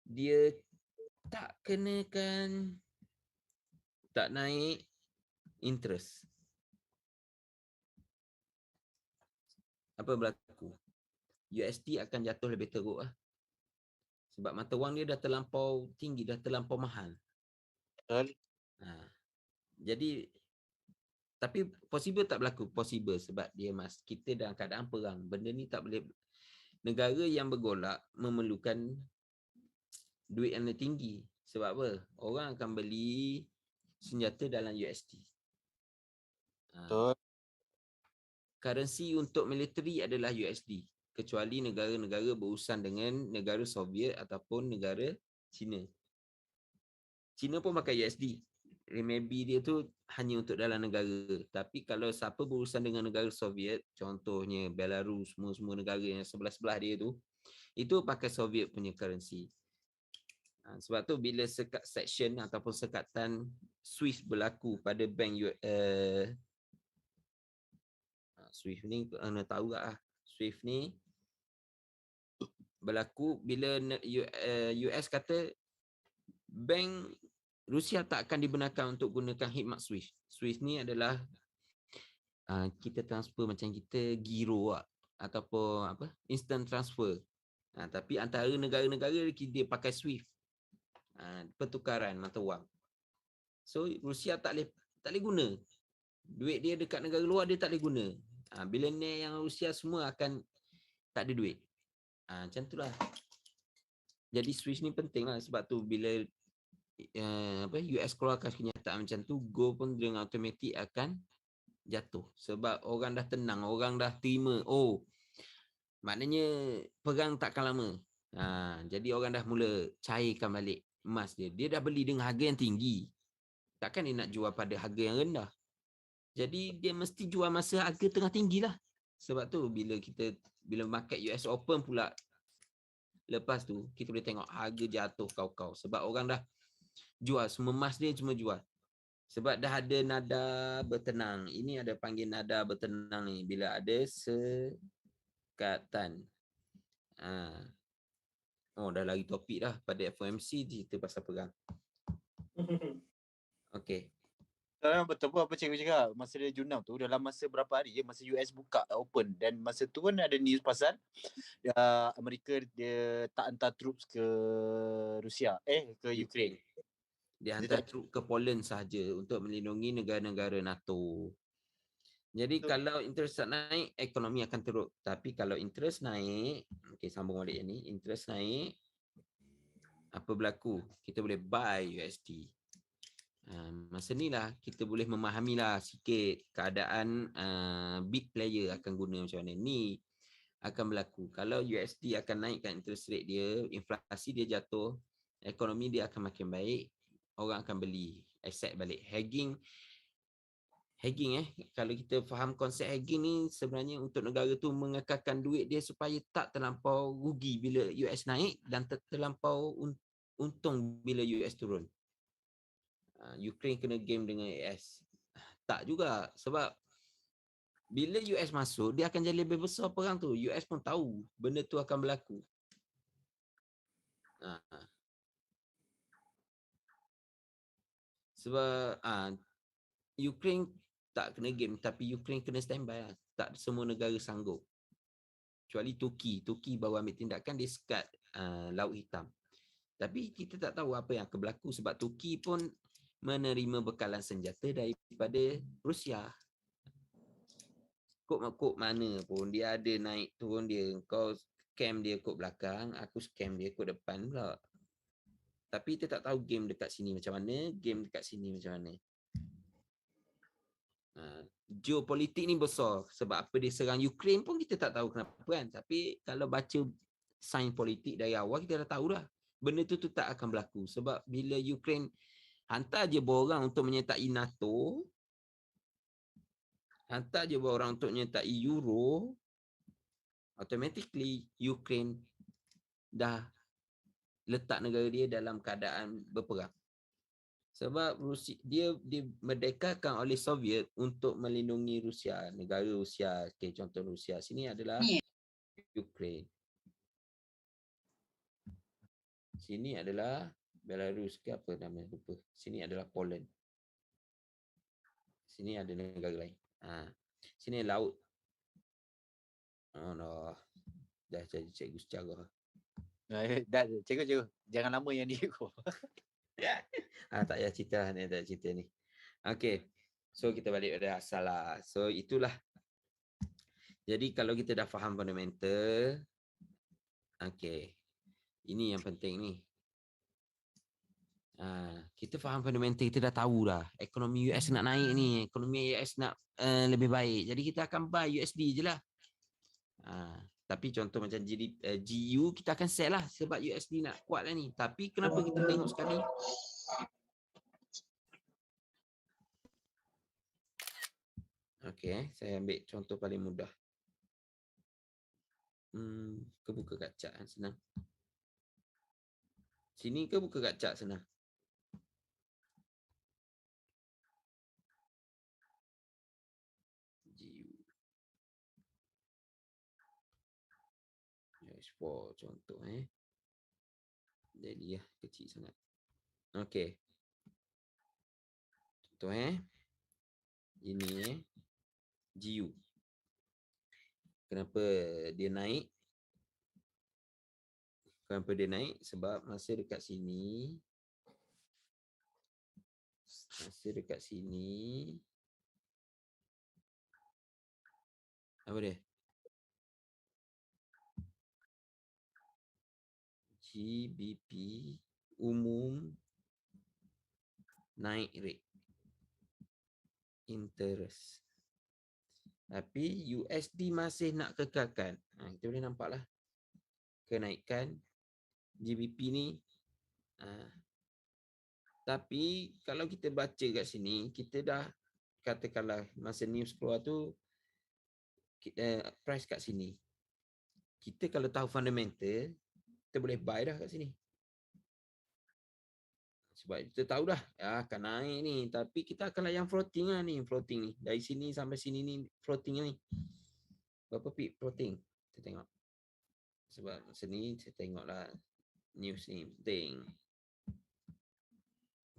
dia tak kenakan, tak naik interest. Apa berlaku? USD akan jatuh lebih teruk lah. Sebab mata wang dia dah terlampau tinggi, dah terlampau mahal. Jadi tapi possible tak berlaku? Possible sebab kita dalam keadaan perang. Benda ni tak boleh. Negara yang bergolak memerlukan duit yang lebih tinggi. Sebab apa? Orang akan beli senjata dalam USD. Currency untuk military adalah USD. Kecuali negara-negara berurusan dengan negara Soviet ataupun negara China. China pun pakai USD. Renminbi dia tu hanya untuk dalam negara. Tapi kalau siapa berurusan dengan negara Soviet, contohnya Belarus, semua negara yang sebelah-sebelah dia tu, itu pakai Soviet punya currency. Sebab tu bila section ataupun sekatan Swift berlaku pada bank Swift ni kena tahu tak lah. Swift ni berlaku bila US kata bank Rusia tak akan dibenarkan untuk gunakan khidmat Swift. Swift ni adalah kita transfer macam kita giro ataupun apa instant transfer. Tapi antara negara-negara dia pakai Swift. Pertukaran mata wang. So Rusia tak boleh guna. Duit dia dekat negara luar dia tak boleh guna. Billionaire yang Rusia semua akan tak ada duit. Macam itulah. Jadi Swift ni penting lah sebab tu bila US keluarkan kenyataan macam tu, gold pun dengan automatik akan jatuh sebab orang dah tenang, orang dah terima. Maknanya perang takkan lama. Jadi orang dah mula cairkan balik emas dia. Dia dah beli dengan harga yang tinggi. Takkan dia nak jual pada harga yang rendah. Jadi dia mesti jual masa harga tengah tinggi lah. Sebab tu bila market US open pula lepas tu kita boleh tengok harga jatuh kau-kau. Sebab orang dah jual, semua emas dia cuma jual. Sebab dah ada nada bertenang. Ini ada panggil nada bertenang ni. Bila ada sekatan. Oh, dah lari topik dah. Pada FOMC cerita pasal perang. Okay. Betul pun apa cikgu cakap. Masa dia Jun 6 tu, dalam masa berapa hari je, masa US buka open. Dan masa tu pun ada news pasal Amerika dia tak hantar troops ke Rusia. Ke Ukraine. Dia hantar trup ke Poland sahaja untuk melindungi negara-negara NATO. Jadi kalau interest naik, ekonomi akan teruk. Tapi kalau interest naik, okey, sambung balik yang ni, interest naik, apa berlaku? Kita boleh buy USD. Masa ni lah kita boleh memahami lah sikit keadaan big player akan guna macam mana. Ni akan berlaku. Kalau USD akan naikkan interest rate dia, inflasi dia jatuh, ekonomi dia akan makin baik, orang akan beli aset balik. Hedging, kalau kita faham konsep hedging ni, sebenarnya untuk negara tu mengekalkan duit dia supaya tak terlampau rugi bila US naik dan terlampau untung bila US turun. Ukraine kena game dengan AS. Tak juga, sebab bila US masuk, dia akan jadi lebih besar perang tu. US pun tahu benda tu akan berlaku. Sebab Ukraine tak kena game, tapi Ukraine kena standby lah. Tak semua negara sanggup. Kecuali Turki baru ambil tindakan, dia sekat Laut Hitam. Tapi kita tak tahu apa yang akan berlaku sebab Turki pun menerima bekalan senjata daripada Rusia. Kod mana pun dia ada naik turun dia. Kau scam dia kod belakang, aku scam dia kod depan pula. Tapi kita tak tahu game dekat sini macam mana, game dekat sini macam mana. Geopolitik ni besar. Sebab apa dia serang Ukraine pun kita tak tahu kenapa kan. Tapi kalau baca sains politik dari awal, kita dah tahu dah. Benda tu tak akan berlaku. Sebab bila Ukraine hantar je borang untuk menyertai NATO, hantar je borang untuk menyertai Euro, automatically Ukraine dah letak negara dia dalam keadaan berperang. Sebab Rusia, dia dimerdekakan oleh Soviet untuk melindungi Rusia, negara Rusia. Okay, contoh Rusia sini adalah Ukraine. Sini adalah Belarus ke apa nama, lupa. Sini adalah Poland. Sini ada negara lain. Sini laut. Oh no. Dah jadi cikgu sejarah. Dah, cikgu. Jangan lama yang dia kau. Tak payah cerita ni, tak cerita ni. Okay. So kita balik pada asal lah. So itulah. Jadi kalau kita dah faham fundamental, okay. Ini yang penting ni. Kita faham fundamental, kita dah tahu dah. Ekonomi US nak naik ni. Ekonomi US nak lebih baik. Jadi kita akan buy USD je lah. Tapi contoh macam GU kita akan set lah. Sebab USD nak kuat lah ni. Tapi kenapa kita tengok sekali? Okay, saya ambil contoh paling mudah. Ke buka kat chart senang. Sini ke buka kat chart senang? GU. Export contoh jadi kecil sangat. Okay. Contoh ini GU. Kenapa dia naik? Kenapa dia naik? Sebab masa dekat sini. Apa dia? GBP umum naik rate interest. Tapi USD masih nak kekalkan. Kita boleh nampak lah. Kenaikan GBP ni. Tapi kalau kita baca kat sini, kita dah katakanlah masa news keluar tu, price kat sini. Kita kalau tahu fundamental, kita boleh buy dah kat sini. Sebab kita tahu dah akan naik ni, tapi kita akan layan floating lah ni, floating ni. Dari sini sampai sini ni floating ni. Berapa pip floating? Kita tengok. Sebab masa ni saya tengoklah news ni penting.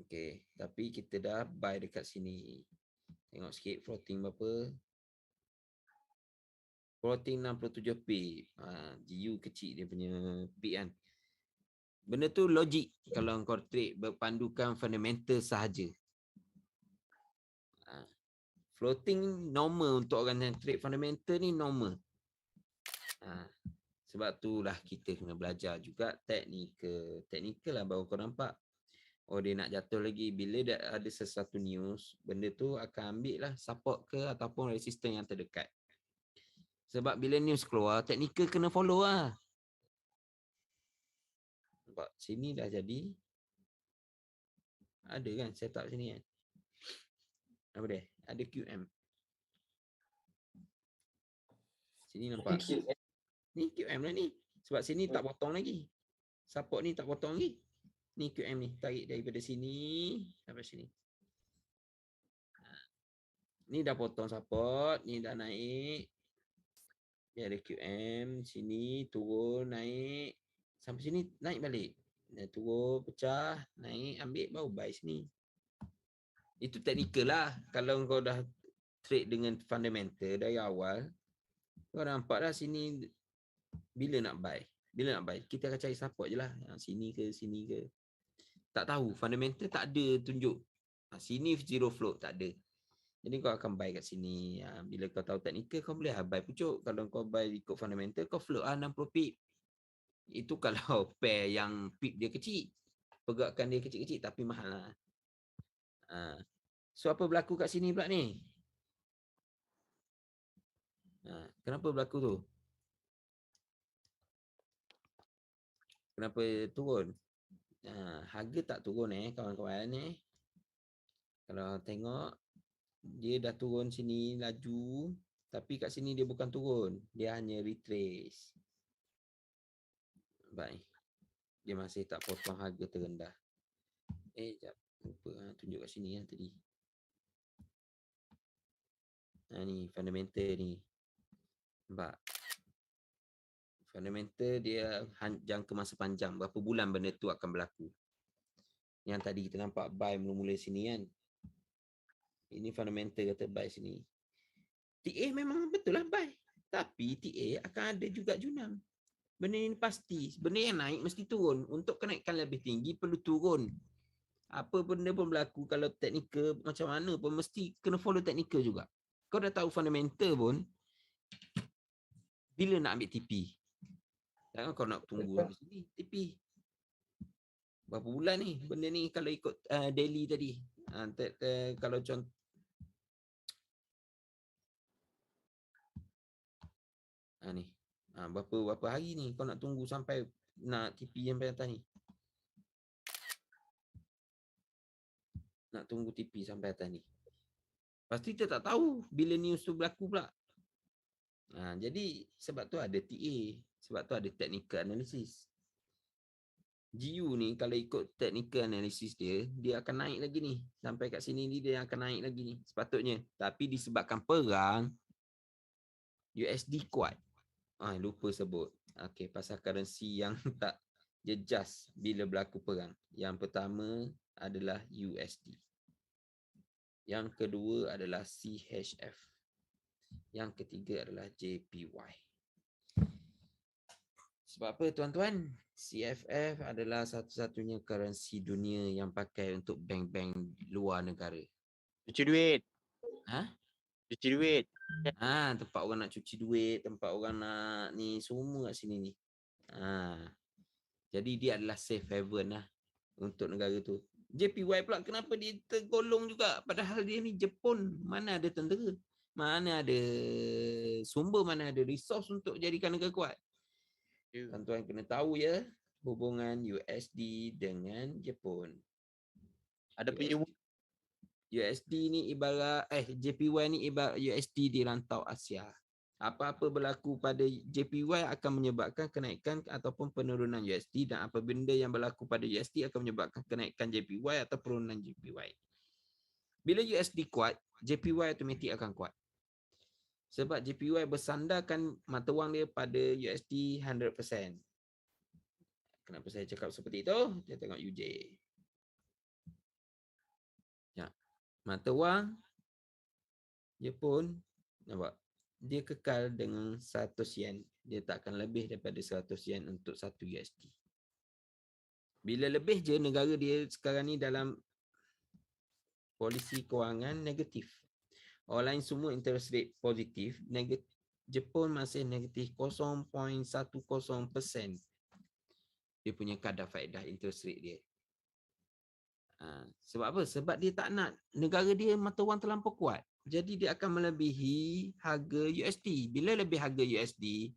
Okey, tapi kita dah buy dekat sini. Tengok sikit floating berapa. Floating 67 pip. GU kecil dia punya pip kan. Benda tu logik kalau kau trade berpandukan fundamental sahaja. Floating normal untuk orang yang trade fundamental ni normal. Sebab tu lah kita kena belajar juga teknikal. Teknikal lah baru kau nampak. Oh dia nak jatuh lagi. Bila dah ada sesuatu news, benda tu akan ambil lah support ke ataupun resistance yang terdekat. Sebab bila news keluar, teknikal kena follow lah. Nampak sini dah jadi. Ada kan setup sini kan. Apa dia? Ada QM. Sini nampak. Ni QM lah ni. Sebab sini tak potong lagi. Support ni tak potong lagi. Ni QM ni. Tarik daripada sini sampai sini. Ni dah potong support. Ni dah naik. Ni ada QM. Sini turun, naik. Sampai sini naik balik. Turun, pecah, naik, ambil, baru buy sini. Itu teknikal lah. Kalau kau dah trade dengan fundamental dari awal, kau nampak dah sini bila nak buy. Bila nak buy, kita akan cari support je lah. Sini ke, sini ke. Tak tahu. Fundamental tak ada tunjuk. Sini zero float, tak ada. Jadi kau akan buy kat sini. Bila kau tahu teknikal, kau boleh buy pucuk. Kalau kau buy ikut fundamental, kau float 60 pip. Itu kalau pair yang pip dia kecil. Pergerakan dia kecil-kecil tapi mahal lah. So apa berlaku kat sini pula ni? Kenapa berlaku tu? Kenapa turun? Harga tak turun kawan-kawan ni. Kalau tengok dia dah turun sini laju, tapi kat sini dia bukan turun, dia hanya retrace. Baik. Dia masih tak potong harga terendah. Jap, lupa tunjuk kat sini tadi. Ni fundamental ni. Nampak? Fundamental dia jangka masa panjang. Berapa bulan benda tu akan berlaku. Yang tadi kita nampak buy mula-mula sini kan. Ini fundamental kata buy sini. TA memang betul lah buy. Tapi TA akan ada juga junang. Benda ini pasti. Benda yang naik mesti turun. Untuk kenaikan lebih tinggi perlu turun. Apa benda pun berlaku kalau teknikal macam mana pun mesti kena follow teknikal juga. Kau dah tahu fundamental pun. Bila nak ambil TP? Jangan kau nak tunggu habis ni TP. Berapa bulan ni benda ni kalau ikut daily tadi. Kalau contoh ni. Berapa hari ni kau nak tunggu sampai nak TP sampai atas ni. Nak tunggu TP sampai atas ni. Pasti kita tak tahu bila news tu berlaku pula. Jadi sebab tu ada TA. Sebab tu ada technical analysis. GU ni kalau ikut technical analysis dia, dia akan naik lagi ni. Sampai kat sini ni dia akan naik lagi ni. Sepatutnya. Tapi disebabkan perang, USD kuat. Lupa sebut. Okay, pasal currency yang tak jejas bila berlaku perang. Yang pertama adalah USD. Yang kedua adalah CHF. Yang ketiga adalah JPY. Sebab apa tuan-tuan? CFF adalah satu-satunya currency dunia yang pakai untuk bank-bank luar negara. Cuci duit. Cuci duit. Tempat orang nak cuci duit, tempat orang nak ni semua kat sini ni. Jadi dia adalah safe haven lah untuk negara tu. JPY pula kenapa dia tergolong juga padahal dia ni Jepun, mana ada tentera, mana ada sumber, mana ada resource untuk jadikan negara kuat. Tuan-tuan kena tahu ya hubungan USD dengan Jepun. Ada punya USD ni ibarat JPY ni ibarat USD di rantau Asia. Apa-apa berlaku pada JPY akan menyebabkan kenaikan ataupun penurunan USD, dan apa benda yang berlaku pada USD akan menyebabkan kenaikan JPY atau penurunan JPY. Bila USD kuat, JPY automatik akan kuat. Sebab JPY bersandarkan mata wang dia pada USD 100%. Kenapa saya cakap seperti itu? Kita tengok UJ. Ya. Mata wang dia pun nampak dia kekal dengan 100 yen. Dia tak akan lebih daripada 100 yen untuk 1 USD. Bila lebih je, negara dia sekarang ni dalam polisi kewangan negatif. Orang lain semua interest rate positif, Jepun masih negatif 0.10%. Dia punya kadar faedah interest rate dia. Sebab apa? Sebab dia tak nak negara dia mata wang terlampau kuat. Jadi dia akan melebihi harga USD. Bila lebih harga USD,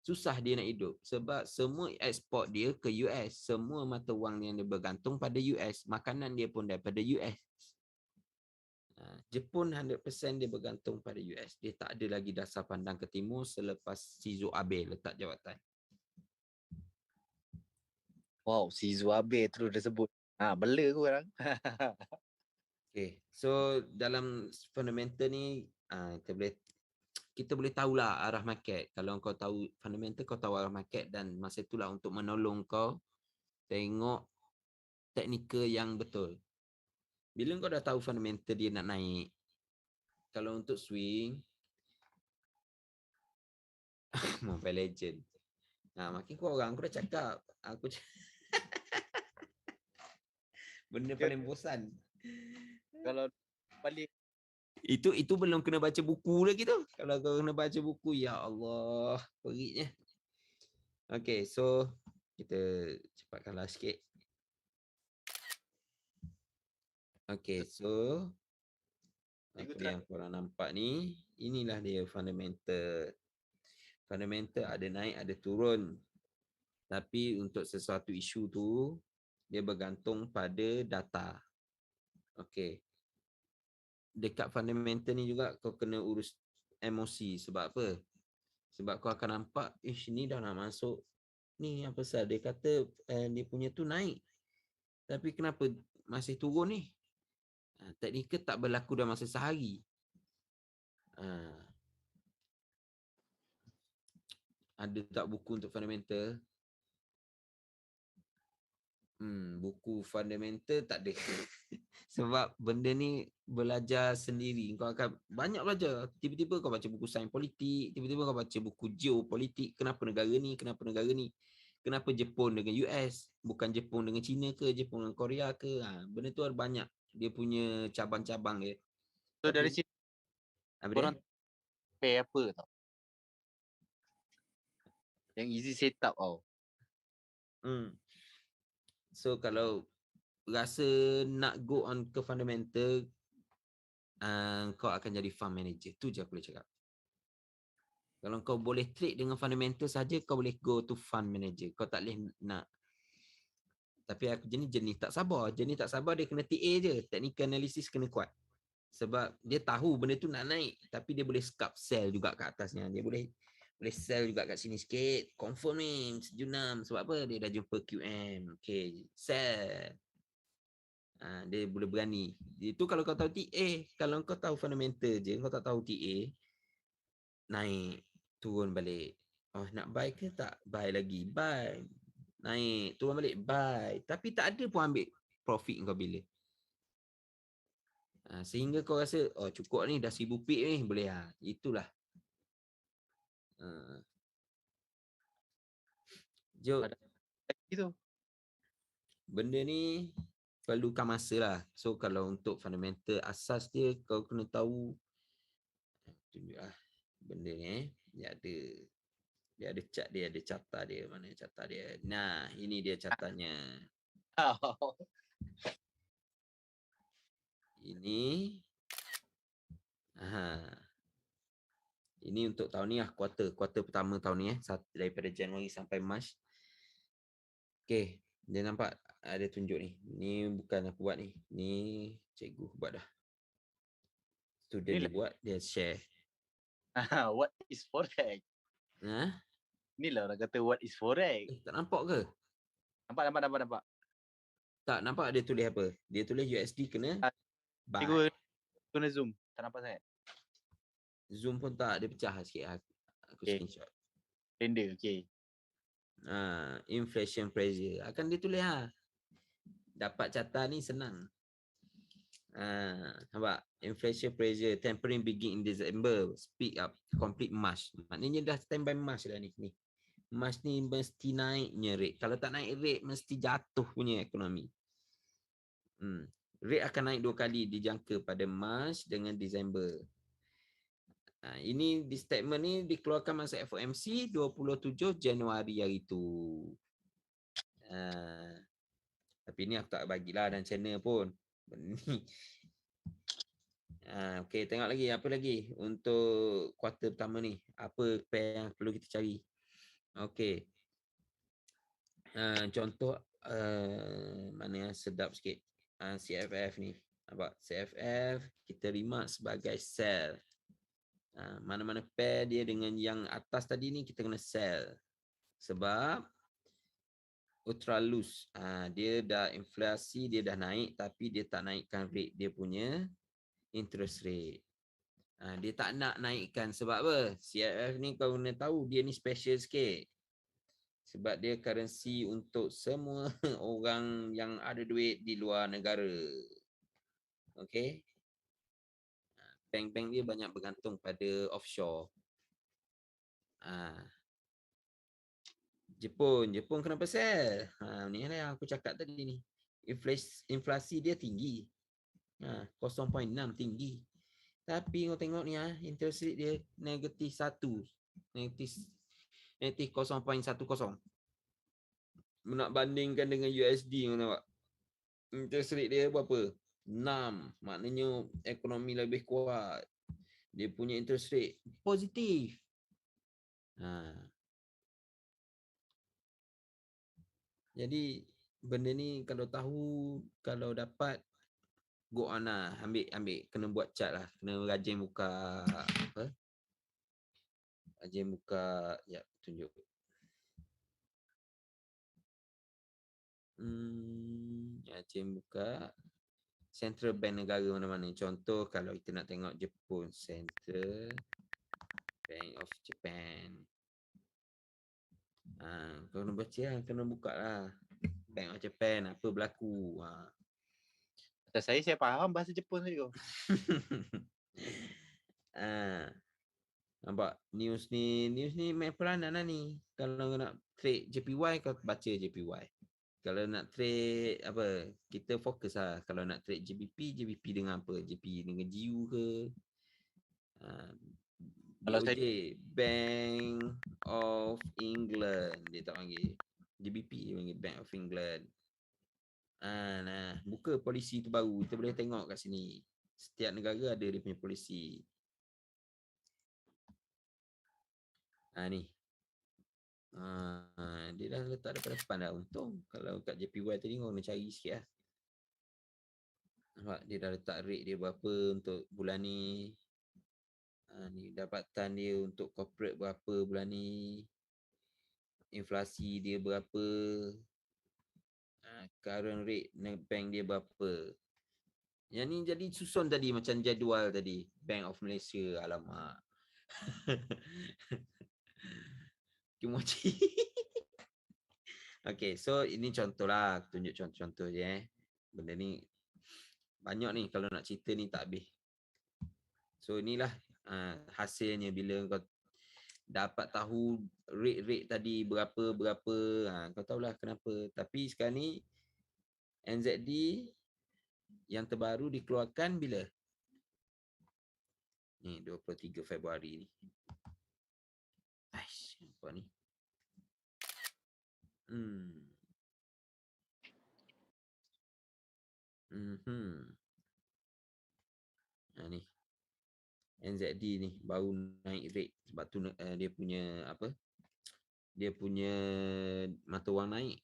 susah dia nak hidup. Sebab semua ekspor dia ke US. Semua mata wang yang dia bergantung pada US. Makanan dia pun daripada US. Jepun 100% dia bergantung pada US. Dia tak ada lagi dasar pandang ke timur selepas Shinzo Abe letak jawatan. Wow, Shinzo Abe terus dah sebut. Bela ke orang? Okay. So dalam fundamental ni kita boleh tahulah arah market. Kalau kau tahu fundamental, kau tahu arah market, dan masa itulah untuk menolong kau tengok teknikal yang betul. Bila kau dah tahu fundamental dia nak naik, kalau untuk swing Mobile Legend. Makin korang aku dah cakap. Benda paling bosan. Kalau balik Itu belum kena baca buku lagi tu. Kalau kau kena baca buku, ya Allah, peritnya. Okay, so kita cepatkanlah sikit. Okay, so apa yang korang nampak ni, inilah dia fundamental. Fundamental ada naik, ada turun. Tapi untuk sesuatu isu tu, dia bergantung pada data. Okay. Dekat fundamental ni juga kau kena urus emosi. Sebab apa? Sebab kau akan nampak, ni dah nak masuk. Ni apa pasal? Dia kata dia punya tu naik. Tapi kenapa masih turun ni? Teknikal tak berlaku dalam masa sehari. Ada tak buku untuk fundamental? Buku fundamental tak ada. Sebab benda ni belajar sendiri. Kau akan banyak belajar. Tiba-tiba kau baca buku sains politik, tiba-tiba kau baca buku geopolitik. Kenapa negara ni? Kenapa negara ni? Kenapa Jepun dengan US? Bukan Jepun dengan China ke? Jepun dengan Korea ke? Benda tu ada banyak. Dia punya cabang-cabang dia. So dari sini korang pay apa tau? Yang easy setup tau. So kalau rasa nak go on ke fundamental, kau akan jadi fund manager. Tu je aku boleh cakap. Kalau kau boleh trade dengan fundamental saja, kau boleh go to fund manager. Kau tak boleh nak. Tapi aku jenis tak sabar. Jenis tak sabar dia kena TA je. Technical analysis kena kuat. Sebab dia tahu benda tu nak naik. Tapi dia boleh scalp sell juga kat atasnya. Dia boleh sell juga kat sini sikit. Confirm ni, sejunam. Sebab apa? Dia dah jumpa QM. Okay, sell. Dia boleh berani. Itu kalau kau tahu TA. Kalau kau tahu fundamental je, kau tak tahu TA, naik, turun balik. Nak buy ke tak? Buy lagi. Buy. Naik, turun balik. Buy. Tapi tak ada pun ambil profit kau bila. Sehingga kau rasa, cukup ni, dah 1000 pip ni, boleh lah. Itulah. Jom. Benda ni perlukan masa lah. So kalau untuk fundamental asas dia, kau kena tahu. Tunjuklah benda ni. Dia ada chart dia, ada carta dia. Mana carta dia? Nah, ini dia cartanya. Ini ini untuk tahun ni lah, kuarter pertama tahun ni daripada Januari sampai Mac. Okay, dia nampak ada tunjuk ni. Ni bukan aku buat ni. Ni cikgu buat dah. Student dia buat, dia share. What is forex? Inilah orang kata what is forex. Tak nampak ke? Nampak. Tak nampak dia tulis apa? Dia tulis USD kena buy. Cikgu guna zoom. Tak nampak sangat. Zoom pun tak, dia pecah sikit. Aku Okay. screenshot. Render, okay. Inflation pressure. Akan dia tulis dapat carta ni senang. Nampak? Inflation pressure tempering begin in December, speak up complete March. Maknanya dah standby March dah ni. March ni mesti naiknya rate. Kalau tak naik rate mesti jatuh punya ekonomi. Rate akan naik 2 kali dijangka pada March dengan Disember. Ini di statement ni dikeluarkan masa FOMC 27 Januari hari tu. Tapi ni aku tak bagilah dan channel pun. Ni. Okey, tengok lagi apa lagi untuk kuartal pertama ni. Apa pair yang perlu kita cari? Okey. Contoh mana yang sedap sikit. CFF ni. Nampak? CFF kita remark sebagai sell. Mana-mana pair dia dengan yang atas tadi ni kita kena sell. Sebab ultra loose. Dia dah inflasi, dia dah naik tapi dia tak naikkan rate dia punya interest rate. Dia tak nak naikkan sebab apa? CFF ni kau kena tahu dia ni special sikit. Sebab dia currency untuk semua orang yang ada duit di luar negara. Okay. Bank-bank dia banyak bergantung pada offshore. Jepun kenapa sell? Ni lah yang aku cakap tadi ni. Inflasi dia tinggi. 0.6 tinggi. Tapi kau tengok ni interest rate dia negatif 1. Negatif 0.10. Nak bandingkan dengan USD kau nampak. Interest rate dia berapa? 6. Maknanya ekonomi lebih kuat. Dia punya interest rate positif. Jadi benda ni kalau tahu, kalau dapat go on lah, ambil kena buat chart lah, kena rajin buka apa? Rajin buka, tunjuk. Rajin buka Central Bank negara mana-mana. Contoh kalau kita nak tengok Jepun, Central Bank of Japan. Kau kena baca lah, kena buka lah. Bank of Japan, apa berlaku. Atas saya faham bahasa Jepun tadi kau. Nampak news ni main peranan lah ni. Kalau nak trade JPY kau baca JPY. Kalau nak trade apa, kita fokus lah. Kalau nak trade JBP dengan apa? JP dengan GU ke? BOJ, Bank of England dia tak panggil. JBP dia panggil Bank of England. Buka polisi tu baru. Kita boleh tengok kat sini. Setiap negara ada dia punya polisi. Ni. Dia dah letak depan dah. Untung kalau kat JPY tadi kau kena cari sikit lah. Nampak dia dah letak rate dia berapa untuk bulan ni. Ni dapatan dia untuk corporate berapa bulan ni. Inflasi dia berapa. Current rate bank dia berapa. Yang ni jadi susun tadi macam jadual tadi. Bank of Malaysia, alamak. Kimochi. Okay, so ini contoh lah. Tunjuk contoh-contoh je. Benda ni banyak ni kalau nak cerita ni tak habis. So inilah hasilnya bila kau dapat tahu rate tadi berapa. Kau tahulah kenapa. Tapi sekarang ni NZD yang terbaru dikeluarkan bila? Ni 23 Februari ni. Aish, apa ni? Ni NZD ni baru naik rate sebab tu dia punya apa? Dia punya mata wang naik.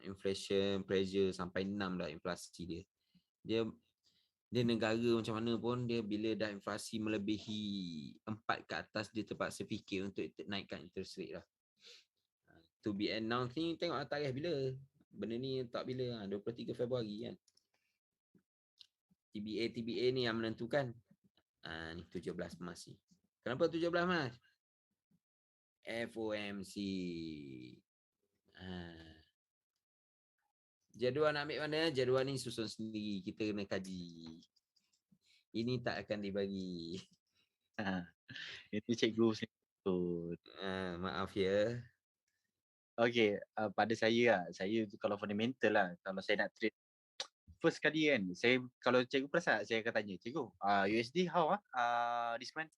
Inflation pressure sampai 6 dah inflasi dia. Dia negara macam mana pun, dia bila dah inflasi melebihi 4 ke atas, dia terpaksa fikir untuk naikkan interest rate lah. To be announced ni tengok tarikh bila. Benda ni tak bila, 23 Februari kan. TBA ni yang menentukan. Ni 17 Mac ni. Kenapa 17 Mac? FOMC. Jadual nak ambil mana? Jadual ni susun sendiri. Kita kena kaji. Ini tak akan dibagi. Itu cikgu betul. Maaf ya. Okay, pada saya tu kalau fundamental lah, kalau saya nak trade first kali kan, saya kalau cikgu perasan saya akan tanya, cikgu, USD how this month?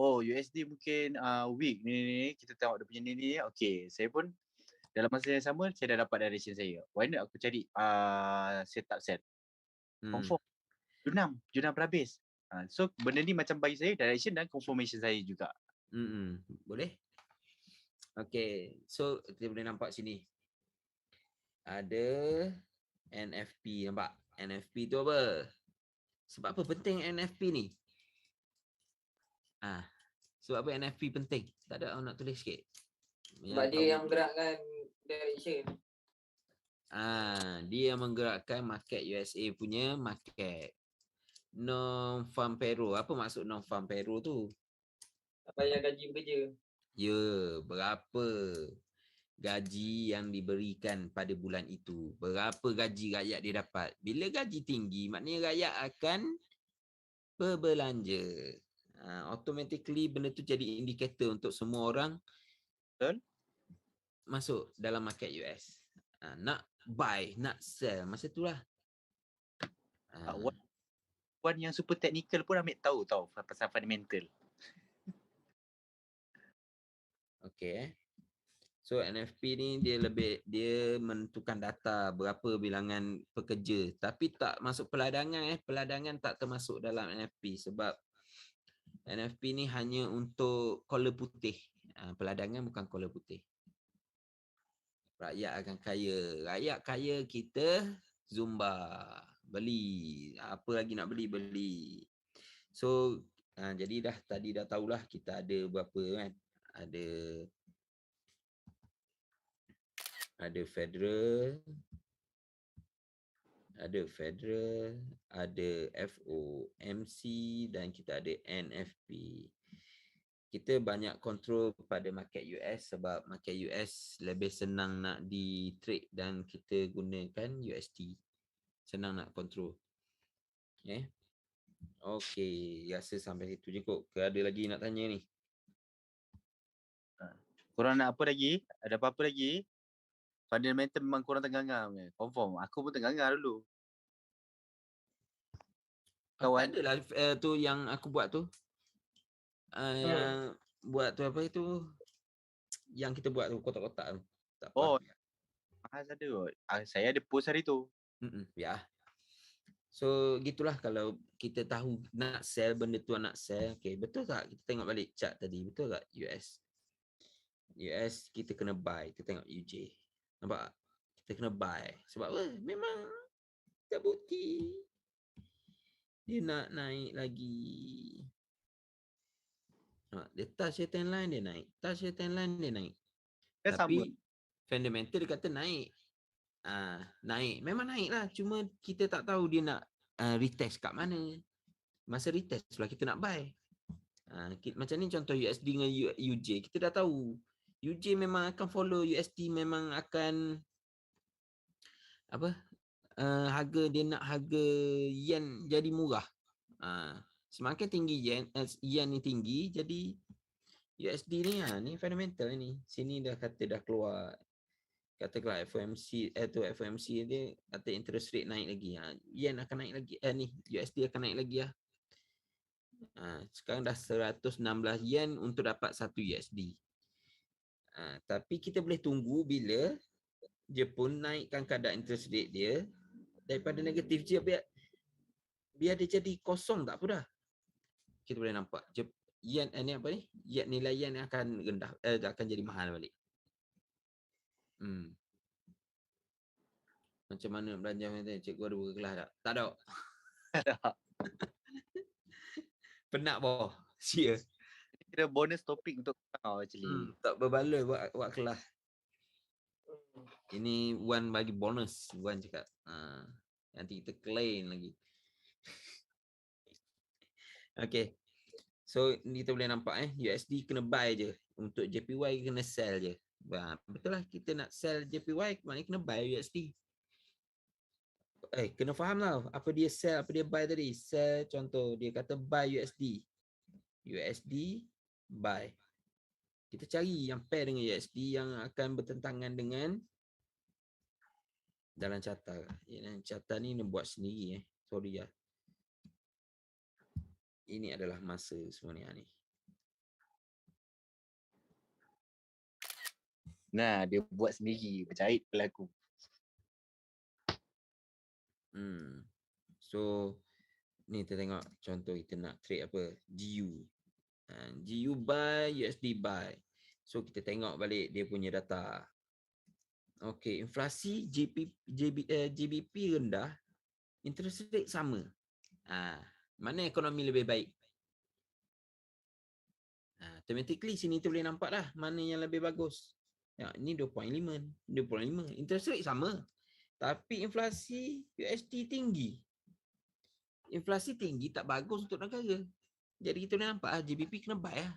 Oh, USD mungkin weak ni, kita tengok dia punya ni. Okay, saya pun dalam masa yang sama saya dah dapat direction saya. Why not aku cari setup set. Confirm. Junam berhabis. So benda ni macam bagi saya direction dan confirmation saya juga. Boleh? Okay, so kita boleh nampak sini. Ada NFP, nampak? NFP tu apa? Sebab apa penting NFP ni? Sebab apa NFP penting? Tak ada orang nak tulis sikit. Sebab dia yang gerakkan direction. Dia yang menggerakkan market USA punya market. Non-farm payroll. Apa maksud non-farm payroll tu? Tak payah gaji bekerja. Ya, berapa gaji yang diberikan pada bulan itu? Berapa gaji rakyat dia dapat? Bila gaji tinggi, maknanya rakyat akan berbelanja. Automatically benda tu jadi indikator untuk semua orang masuk dalam market US. Nak buy, nak sell, masa tu lah. Wan yang super technical pun ambil tahu pasal fundamental. Okay. So NFP ni dia menentukan data berapa bilangan pekerja, tapi tak masuk peladangan. Peladangan tak termasuk dalam NFP sebab NFP ni hanya untuk collar putih. Peladangan bukan collar putih. Rakyat akan kaya. Rakyat kaya kita Zumba. Beli. Apa lagi nak beli. So jadi tadi dah tahulah kita ada berapa kan. Ada federal, ada FOMC dan kita ada NFP. Kita banyak kontrol pada market US sebab market US lebih senang nak di trade dan kita gunakan USD. Senang nak kontrol. Okay, rasa sampai situ je kot. Ada lagi nak tanya ni? Korang nak apa lagi? Ada apa-apa lagi? Fundamental memang korang tengah-tengah. Confirm. Aku pun tengah-tengah dulu. Kawan. Tak adalah tu yang aku buat tu. Yang buat tu apa itu? Yang kita buat tu kotak-kotak tu. Tak apa. Ada. Saya ada post hari tu. Ya. So gitulah kalau kita tahu nak sell benda tu nak sell. Okay, betul tak? Kita tengok balik chart tadi. Betul tak US kita kena buy. Kita tengok UJ. Nampak? Kita kena buy. Sebab apa? Memang terbukti dia nak naik lagi. Dia touch certain line dia naik. Touch certain line dia naik. Tapi fundamental dia kata naik. Naik. Memang naik lah. Cuma kita tak tahu dia nak retest kat mana. Masa retest pula kita nak buy. Macam ni contoh USD dengan UJ. Kita dah tahu. UJ memang akan follow USD, memang akan harga dia nak harga yen jadi murah. Semakin tinggi yen ni tinggi, jadi USD ni ni fundamental ni. Sini dah kata dah keluar. Katakanlah FOMC dia kata interest rate naik lagi. Yen akan naik lagi. Ni USD akan naik lagi lah. Sekarang dah 116 yen untuk dapat 1 USD. Tapi kita boleh tunggu bila Jepun naikkan kadar interest rate dia daripada negatif je, biar dia jadi kosong tak apa dah. Kita boleh nampak yen ni apa ni? Nilai yen akan rendah, akan jadi mahal balik. Macam mana belanja macam cikgu ada buka kelas tak? Tak ada. Penat boh. Sia. Kira bonus topik untuk kau actually. Tak berbaloi buat kelas. Ini Wan bagi bonus. Wan cakap. Nanti kita claim lagi. Okay. So kita boleh nampak USD kena buy je. Untuk JPY kena sell je. Betul lah, kita nak sell JPY, maknanya kena buy USD. Kena faham lah apa dia sell, apa dia buy tadi. Sell contoh, dia kata buy USD. USD buy. Kita cari yang pair dengan USD yang akan bertentangan dengan dalam carta. Dalam carta ni nak buat sendiri Sorry lah. Ini adalah masa sebenarnya ni. Nah, dia buat sendiri, berjahit pelaku. So ni kita tengok contoh kita nak trade apa? GU. GU buy, USD buy. So kita tengok balik dia punya data. Okey, inflasi GBP rendah, interest rate sama. Mana ekonomi lebih baik? Automatically sini tu boleh nampak dah mana yang lebih bagus. Ya, ini 2.5, interest rate sama. Tapi inflasi USD tinggi. Inflasi tinggi tak bagus untuk negara. Jadi kita boleh nampak GBP kena buy lah.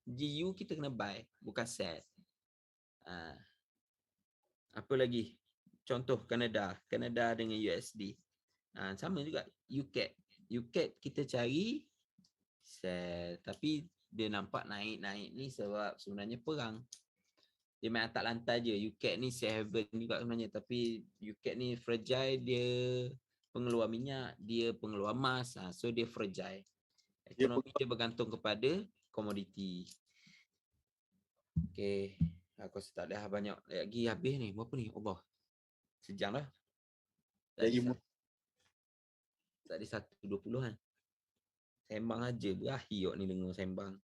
GU kita kena buy, bukan sell. Apa lagi? Contoh Kanada dengan USD. Sama juga UCAD. UCAD kita cari sell, tapi dia nampak naik-naik ni sebab sebenarnya perang. Dia main atas lantai je. UCAD ni safe haven juga sebenarnya, tapi UCAD ni fragile, dia pengeluar minyak, dia pengeluar emas, so dia fragile. Ekonomi dia bergantung kepada komoditi. Okay, aku rasa tak ada banyak lagi habis ni. Berapa ni? Allah, sejam lah. Tadi 1:20 kan. Sembang aja berakhir ni dengar sembang.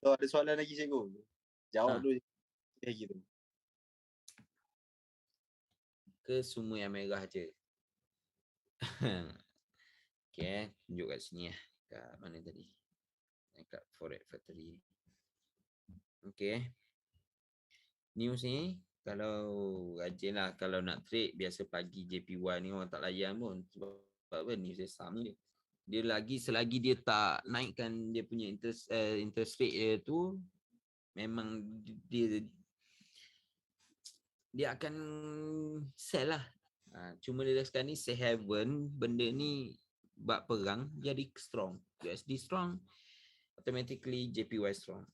Ada soalan lagi cikgu? Jawab dulu lagi tu. Ke semua yang merah je. Okay, tunjuk kat sini lah. Kat mana tadi? Kat Forex Factory. Okay. News ni, kalau rajin lah, kalau nak trade, biasa pagi JPY ni orang tak layan pun. Sebab apa? News dia sama je. Dia lagi, selagi dia tak naikkan dia punya interest rate dia tu, memang dia akan sell lah. Cuma dia sekarang ni safe haven, benda ni bab perang jadi strong. USD strong, automatically JPY strong.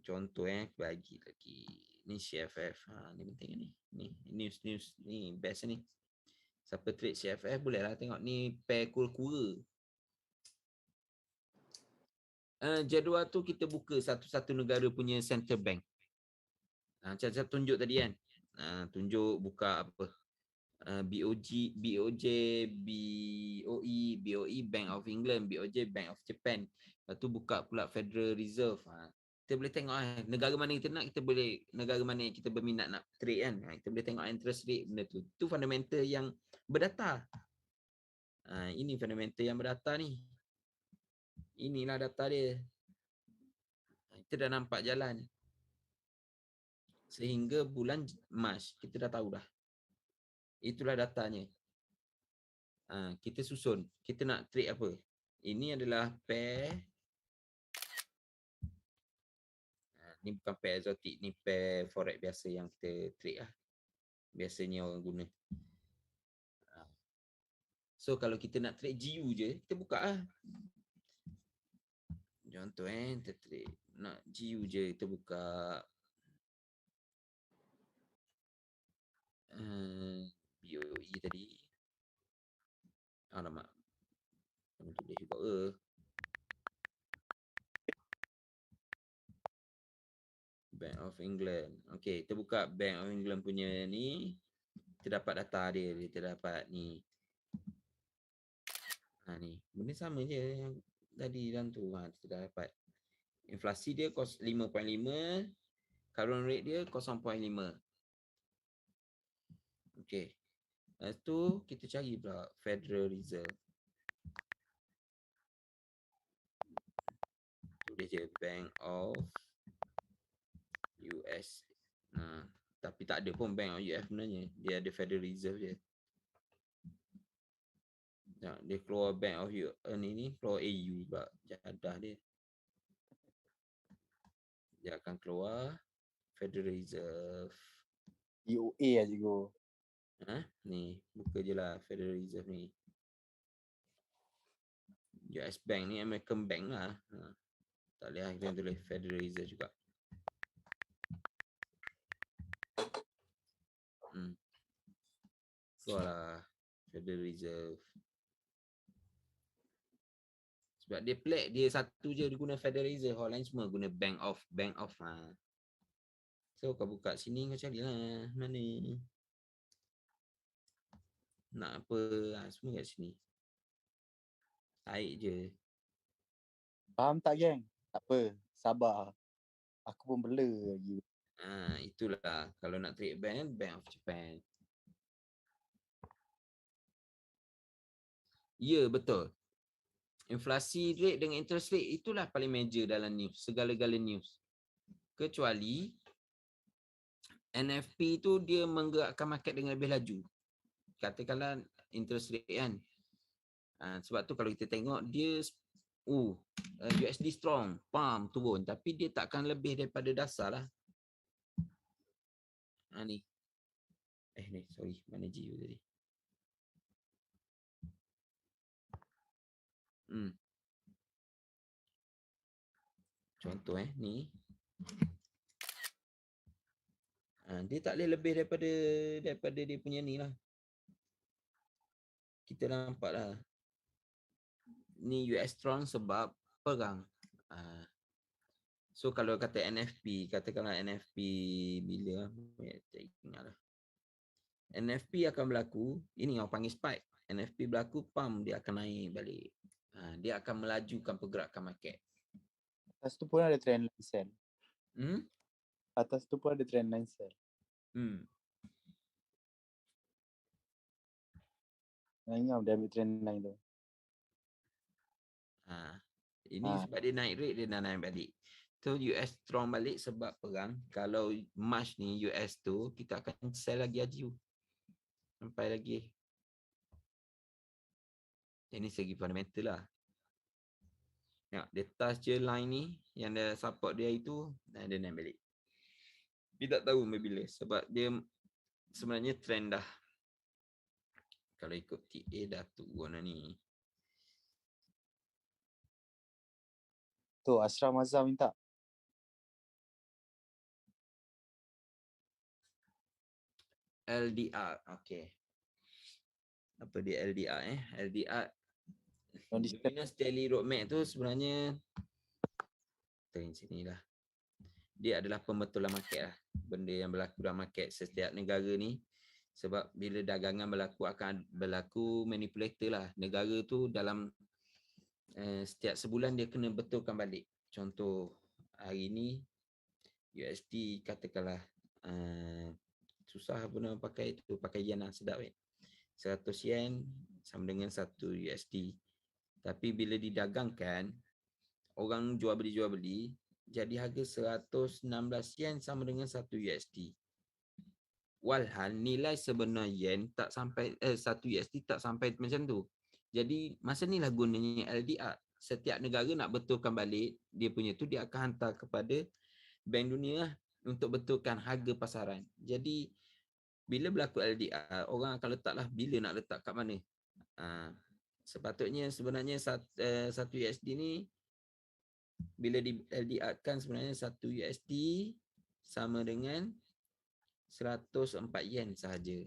Contoh bagi lagi ni CFF. Ni penting ni. Ni news ni best ni. Siapa trade CFF boleh lah tengok ni pair kura-kura. Jadual tu kita buka satu-satu negara punya central bank. Macam saya tunjuk tadi kan. Tunjuk buka apa? BOJ, BOE, Bank of England, BOJ, Bank of Japan. Lepas tu buka pula Federal Reserve. Kita boleh tengok negara mana kita nak, negara mana yang kita berminat nak trade kan. Kita boleh tengok interest rate benda tu. Itu fundamental yang berdata. Ini fundamental yang berdata ni. Inilah data dia. Kita dah nampak jalan. Sehingga bulan Mac kita dah tahu dah. Itulah datanya. Kita susun. Kita nak trade apa? Ini adalah pair. Ni bukan pair exotic. Ni pair forex biasa yang kita trade lah. Biasanya orang guna. So kalau kita nak trade GU je, kita buka lah. Contoh kita trade. Nak GU je, kita buka. BOE tadi. Alamak. Tulis juga Bank of England. Okay, kita buka Bank of England punya ni. Kita dapat data dia. Kita dapat ni. Ni. Benda sama je yang tadi dalam tu. Kita dah dapat. Inflasi dia 5.5. Current rate dia 0.5. Okay. Lepas tu kita cari pula Federal Reserve. tulis je Bank of US. Tapi tak ada pun Bank of US sebenarnya. Dia ada Federal Reserve je. Dia keluar Bank of US ni keluar AU pula. Jadah dia. Dia akan keluar Federal Reserve. EOA lah cikgu. Ni buka je lah Federal Reserve ni. US Bank ni American Bank lah. Tak boleh lah, kita tulis Federal Reserve juga. Keluar lah Federal Reserve. Sebab dia pelik, dia satu je dia guna Federal Reserve, orang lain semua guna Bank of lah. So kau buka sini kau cari lah mana nak apa, semua kat sini. Tarik je. Faham tak geng? Tak apa, sabar. Aku pun bela lagi. Itulah kalau nak trade bank, Bank of Japan. Ya, betul. Inflasi rate dengan interest rate itulah paling major dalam news, segala-gala news. Kecuali NFP tu dia menggerakkan market dengan lebih laju. Katakanlah interest rate kan. Sebab tu kalau kita tengok dia USD strong, pound turun, tapi dia takkan lebih daripada dasar lah. Ni. Sorry, mana GU tadi? Contoh ni. Dia tak boleh lebih daripada dia punya ni lah. Kita nampak lah. Ni US strong sebab perang. So kalau kata NFP, katakanlah NFP bila tak ingat lah. NFP akan berlaku, ini yang panggil spike. NFP berlaku, pump dia akan naik balik. Dia akan melajukan pergerakan market. Atas tu pun ada trend line sell. Atas tu pun ada trend line sell. Ingat dia ambil trend line tu. Ini sebab dia naik rate, dia dah naik balik. So US strong balik sebab perang. Kalau March ni US tu, kita akan sell lagi laju. Sampai lagi. Ini segi fundamental lah. Dia touch je line ni, yang dia support dia itu, dan dia naik balik. Dia tak tahu bila sebab dia sebenarnya trend dah. Kalau ikut TA dah turun lah ni. Tu Asram Azhar minta. LDR, okay. Apa dia LDR LDR Luminous Daily Roadmap tu sebenarnya sini lah. Dia adalah pembetulan market lah. Benda yang berlaku dalam market setiap negara ni. Sebab bila dagangan berlaku akan berlaku manipulator lah. Negara tu dalam setiap sebulan dia kena betulkan balik. Contoh hari ni USD katakanlah susah pun pakai tu, pakai yen lah, sedap 100 yen sama dengan 1 USD. Tapi bila didagangkan, orang jual beli, jadi harga 116 yen sama dengan 1 USD. Walhal nilai sebenar yen tak sampai 1 USD tak sampai macam tu. Jadi masa ni lah gunanya LDR. Setiap negara nak betulkan balik dia punya tu, dia akan hantar kepada Bank Dunia lah untuk betulkan harga pasaran. Jadi bila berlaku LDR, orang akan letaklah bila nak letak kat mana. Sepatutnya sebenarnya 1 USD ni bila di LDR kan sebenarnya 1 USD sama dengan 104 yen sahaja.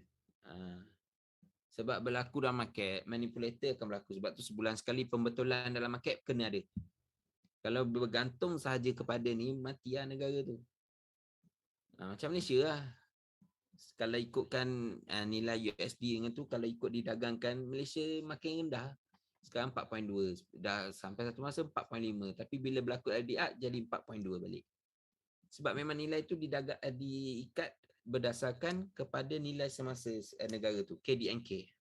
Sebab berlaku dalam market, manipulator akan berlaku. Sebab tu sebulan sekali pembetulan dalam market kena ada. Kalau bergantung sahaja kepada ni, mati lah negara tu. Macam Malaysia lah. Kalau ikutkan nilai USD dengan tu, kalau ikut didagangkan, Malaysia makin rendah. Sekarang 4.2. Dah sampai satu masa 4.5. Tapi bila berlaku LDR, jadi 4.2 balik. Sebab memang nilai tu diikat berdasarkan kepada nilai semasa negara tu, KDNK.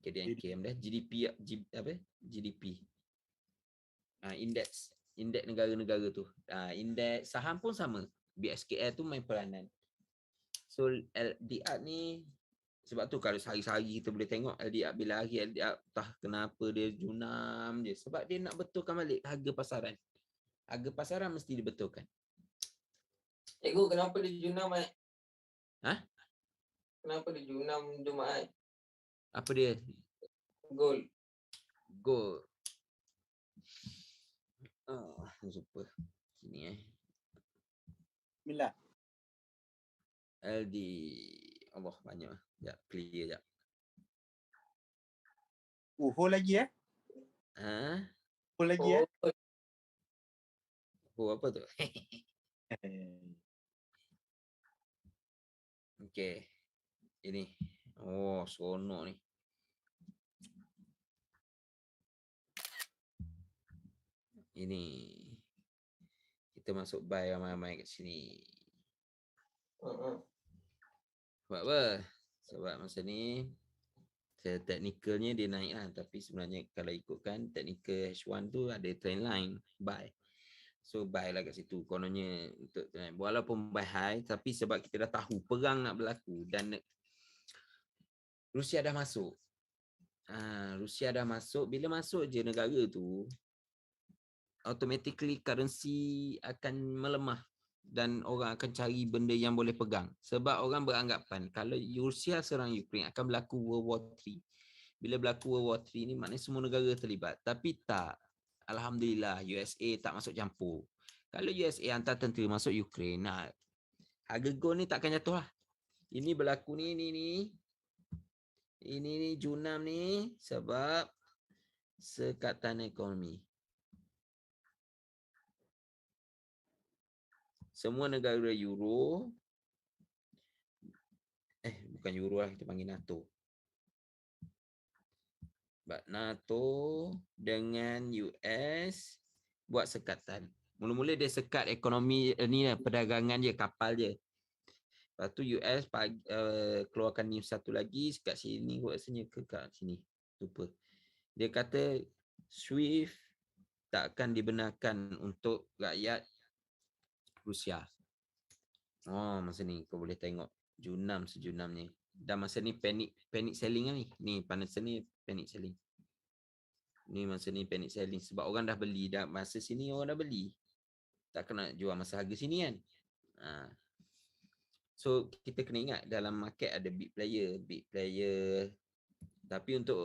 KDNK GDP apa? GDP. Indeks Indeks negara-negara tu. Indeks saham pun sama. BSKL tu main peranan. So LDR ni, sebab tu kalau sehari-hari kita boleh tengok LDR bila hari LDR entah kenapa dia junam je. Sebab dia nak betulkan balik harga pasaran. Harga pasaran mesti dibetulkan. Cikgu, kenapa dia junam, Mat? Hah? Kenapa dia junam Jumaat? Apa dia? Gold. Gold. Lupa. Sini Bismillah. LD. Allah banyak. Sekejap, clear sekejap. Hold lagi Hold lagi apa tu? Okey. Ini. Oh, seronok ni. Ini. Kita masuk buy ramai-ramai kat sini. Sebab apa? Sebab masa ni teknikalnya dia naik lah. Tapi sebenarnya kalau ikutkan teknikal H1 tu ada trend line buy. So buy lah kat situ. Kononnya untuk walaupun buy high, tapi sebab kita dah tahu perang nak berlaku dan Rusia dah masuk. Rusia dah masuk. Bila masuk je negara tu, automatically currency akan melemah dan orang akan cari benda yang boleh pegang. Sebab orang beranggapan kalau Rusia serang Ukraine akan berlaku World War 3. Bila berlaku World War 3 ni maknanya semua negara terlibat. Tapi tak. Alhamdulillah USA tak masuk campur. Kalau USA hantar tentera masuk Ukraine, harga gold ni takkan jatuh lah. Ini berlaku ni. Ini ni junam ni sebab sekatan ekonomi. Semua negara Euro, bukan Euro lah, kita panggil NATO. NATO dengan US buat sekatan. Mula-mula dia sekat ekonomi ni lah, perdagangan je, kapal je. Lepas tu US keluarkan news satu lagi sekat sini kot rasanya ke kat sini. Lupa. Dia kata SWIFT tak akan dibenarkan untuk rakyat Rusia. Masa ni kau boleh tengok junam sejunamnya. Dan masa ni panic selling lah ni. Ni masa ni panic selling. Ni masa ni panic selling sebab orang dah beli dah, masa sini orang dah beli. Tak kena jual masa harga sini kan. So kita kena ingat dalam market ada big player. Tapi untuk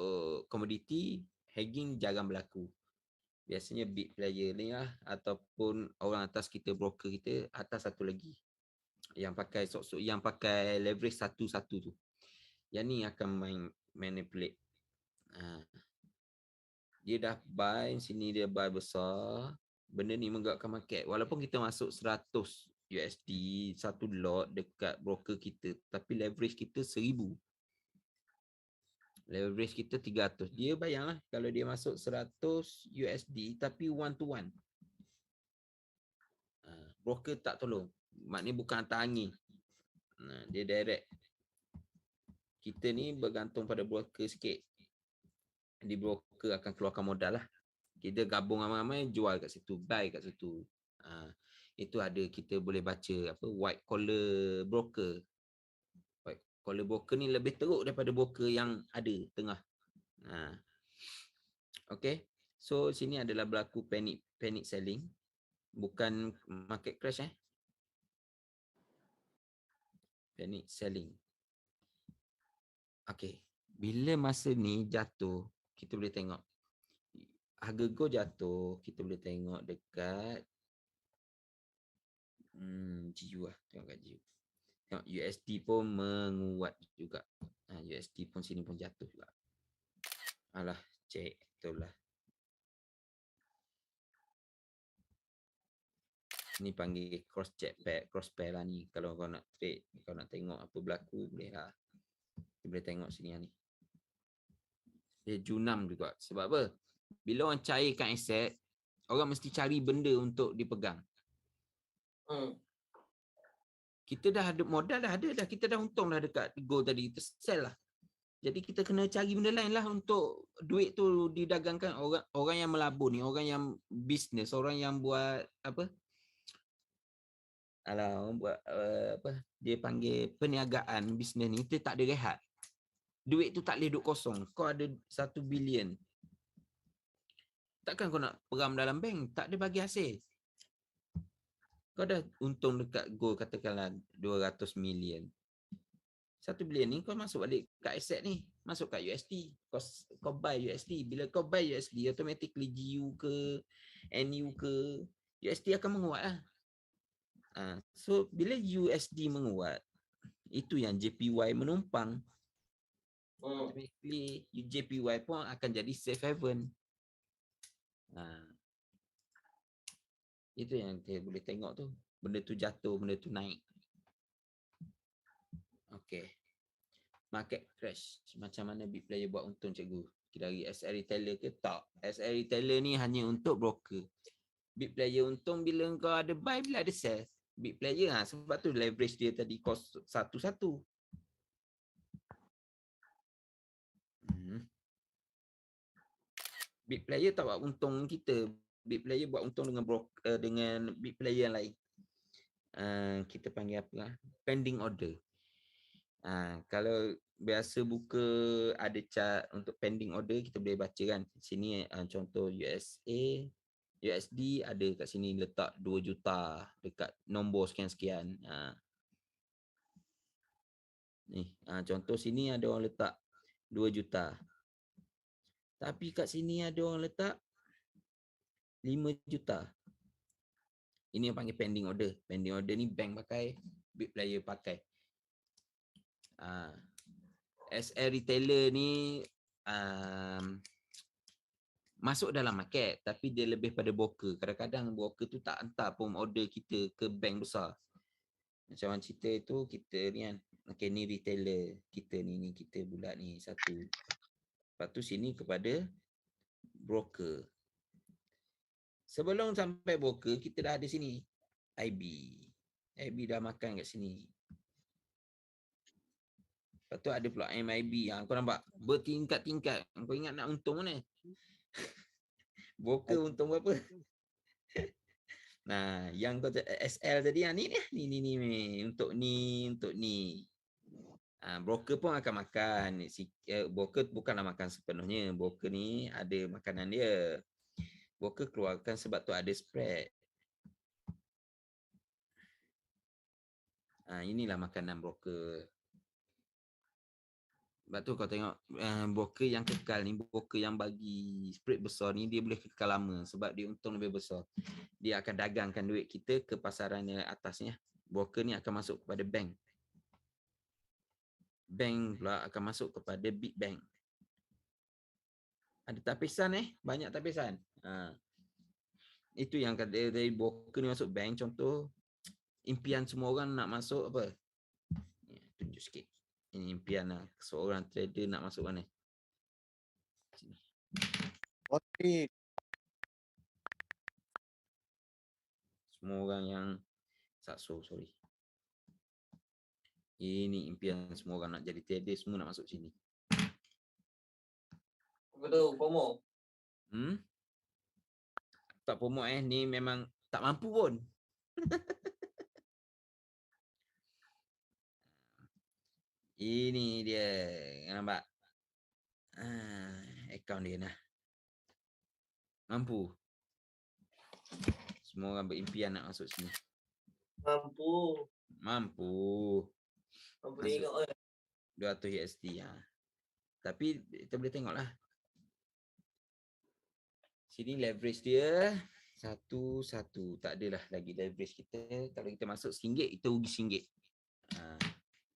komoditi hedging jarang berlaku. Biasanya big player ni lah ataupun orang atas kita, broker kita atas satu lagi. Yang pakai yang pakai leverage satu-satu tu. Yang ni akan manipulate. Dia dah buy, sini dia buy besar. Benda ni menggerakkan market. Walaupun kita masuk 100 USD satu lot dekat broker kita, tapi leverage kita 1000. Leverage kita 300. Dia bayanglah kalau dia masuk 100 USD tapi one to one. Broker tak tolong. Maknanya bukan hantar angin. Dia direct. Kita ni bergantung pada broker sikit. Di broker akan keluarkan modal lah. Kita gabung ramai-ramai, jual kat situ, buy kat situ. Itu ada, kita boleh baca apa white collar broker. White collar broker ni lebih teruk daripada broker yang ada tengah. Okay. So sini adalah berlaku panic selling. Bukan market crash Panic selling. Okay. Bila masa ni jatuh, kita boleh tengok. Harga gold jatuh, kita boleh tengok dekat GU lah. Tengok kat GU. Tengok USD pun menguat juga. USD pun sini pun jatuh juga. Alah, cek betul lah. Ni panggil cross pair lah ni. Kalau kau nak trade, kau nak tengok apa berlaku, boleh lah. Kita boleh tengok sini lah ni. Dia junam juga. Sebab apa? Bila orang cairkan aset, orang mesti cari benda untuk dipegang. Kita dah ada modal, dah ada dah. Kita dah untung dah dekat gold tadi. Kita sell lah. Jadi kita kena cari benda lain lah untuk duit tu didagangkan. Orang yang melabur ni, orang yang bisnes, orang yang buat apa? Alah, orang buat apa? Dia panggil perniagaan bisnes ni, dia tak ada rehat. Duit tu tak boleh duduk kosong. Kau ada 1 bilion. Takkan kau nak peram dalam bank? Tak ada bagi hasil. Kau dah untung dekat go katakanlah 200 million. 1 bilion ni kau masuk balik kat aset ni. Masuk kat USD. Kau buy USD. Bila kau buy USD, automatically GU ke, NU ke, USD akan menguat lah. So, bila USD menguat, itu yang JPY menumpang. Automatically, JPY pun akan jadi safe haven. Itu yang kita boleh tengok tu. Benda tu jatuh, benda tu naik. Okay. Market crash. Macam mana big player buat untung, cikgu? Dari SL retailer ke? Tak. SL retailer ni hanya untuk broker. Big player untung bila kau ada buy, bila ada sell. Big player sebab tu leverage dia tadi cost 1-1. Big player tak buat untung kita. Big player buat untung dengan broker, dengan big player yang lain. Kita panggil apa lah? Pending order. Kalau biasa buka ada chart untuk pending order, kita boleh baca kan. Sini contoh USD ada kat sini letak 2 juta dekat nombor sekian-sekian. Ni contoh sini ada orang letak 2 juta. Tapi kat sini ada orang letak 5 juta. Ini yang panggil pending order. Pending order ni bank pakai, big player pakai. SL retailer ni masuk dalam market tapi dia lebih pada broker. Kadang-kadang broker tu tak hantar pun order kita ke bank besar. Macam orang cerita itu, kita ni kan, okay, ni retailer kita ni kita bulat ni satu. Lepas tu sini kepada broker. Sebelum sampai broker, kita dah ada sini IB. IB dah makan kat sini. Lepas tu ada pula MIB. Kau nampak? Bertingkat-tingkat. Kau ingat nak untung mana? Broker untung berapa? Nah, yang kau SL tadi ni untuk ni. Broker pun akan makan. Broker bukanlah makan sepenuhnya. Broker ni ada makanan dia. Broker keluarkan sebab tu ada spread. Inilah makanan broker. Sebab tu kau tengok broker yang kekal ni, broker yang bagi spread besar ni, dia boleh kekal lama sebab dia untung lebih besar. Dia akan dagangkan duit kita ke pasaran yang atasnya. Broker ni akan masuk kepada bank. Bank pula akan masuk kepada big bank. Ada tapisan banyak tapisan. Itu yang kata dari broker ni masuk bank. Contoh, impian semua orang nak masuk apa? Tunjuk sikit. Ini impian lah. Seorang trader nak masuk mana? Sini. Okay. Semua orang yang sorry. Ini impian semua orang nak jadi trader, semua nak masuk sini. Betul, FOMO. Tak FOMO ni memang tak mampu pun. Ini dia, nampak? Akaun dia nah. Mampu. Semua orang berimpian nak masuk sini. Mampu tengok 200 USD Tapi kita boleh tengok lah. Sini leverage dia 1-1. Tak adalah lagi leverage kita. Kalau kita masuk RM1, kita rugi RM1.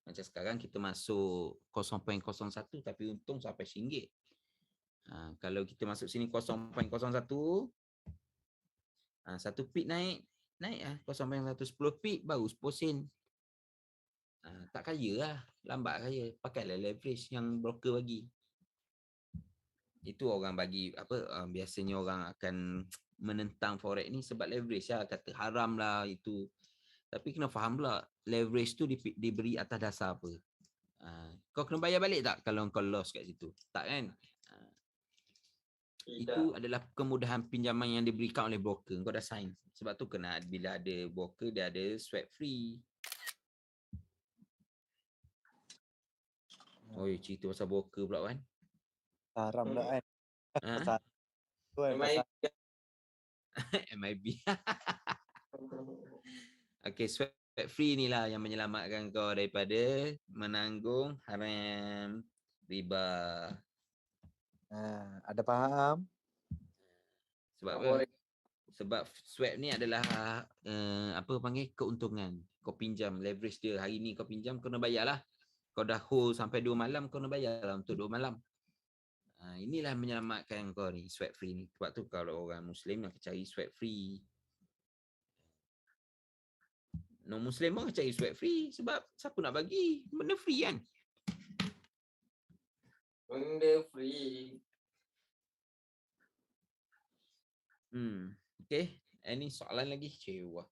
Macam sekarang kita masuk 0.01 tapi untung sampai RM1. Kalau kita masuk sini 0.01, 1 pip naik lah 0.1, 10 pip baru 10 sen. Tak kaya lah, lambat kaya. Pakailah leverage yang broker bagi. Itu orang bagi apa, biasanya orang akan menentang forex ni sebab leverage lah, kata haram lah itu. Tapi kena faham pula leverage tu diberi atas dasar apa. Kau kena bayar balik tak kalau kau lost kat situ? Tak kan? Itu adalah kemudahan pinjaman yang diberikan oleh broker. Kau dah sign. Sebab tu kena bila ada broker dia ada sweat free. Oi, cerita pasal broker pula kan. Haram lah kan. Ha? Pasal tu kan Memang pasal MIB. Okey, sweat free ni lah yang menyelamatkan kau daripada menanggung haram riba. ada faham. Sebab Tak apa? boleh. Sebab swap ni adalah apa panggil keuntungan. Kau pinjam leverage dia. Hari ni kau pinjam kau kena bayar lah. Kau dah hold sampai 2 malam kau kena bayar lah untuk 2 malam. Inilah menyelamatkan kau ni swap free ni. Sebab tu kalau orang Muslim nak cari swap free. Non Muslim pun cari swap free sebab siapa nak bagi? Benda free kan? Benda free. Okay. Any soalan lagi? Cewa.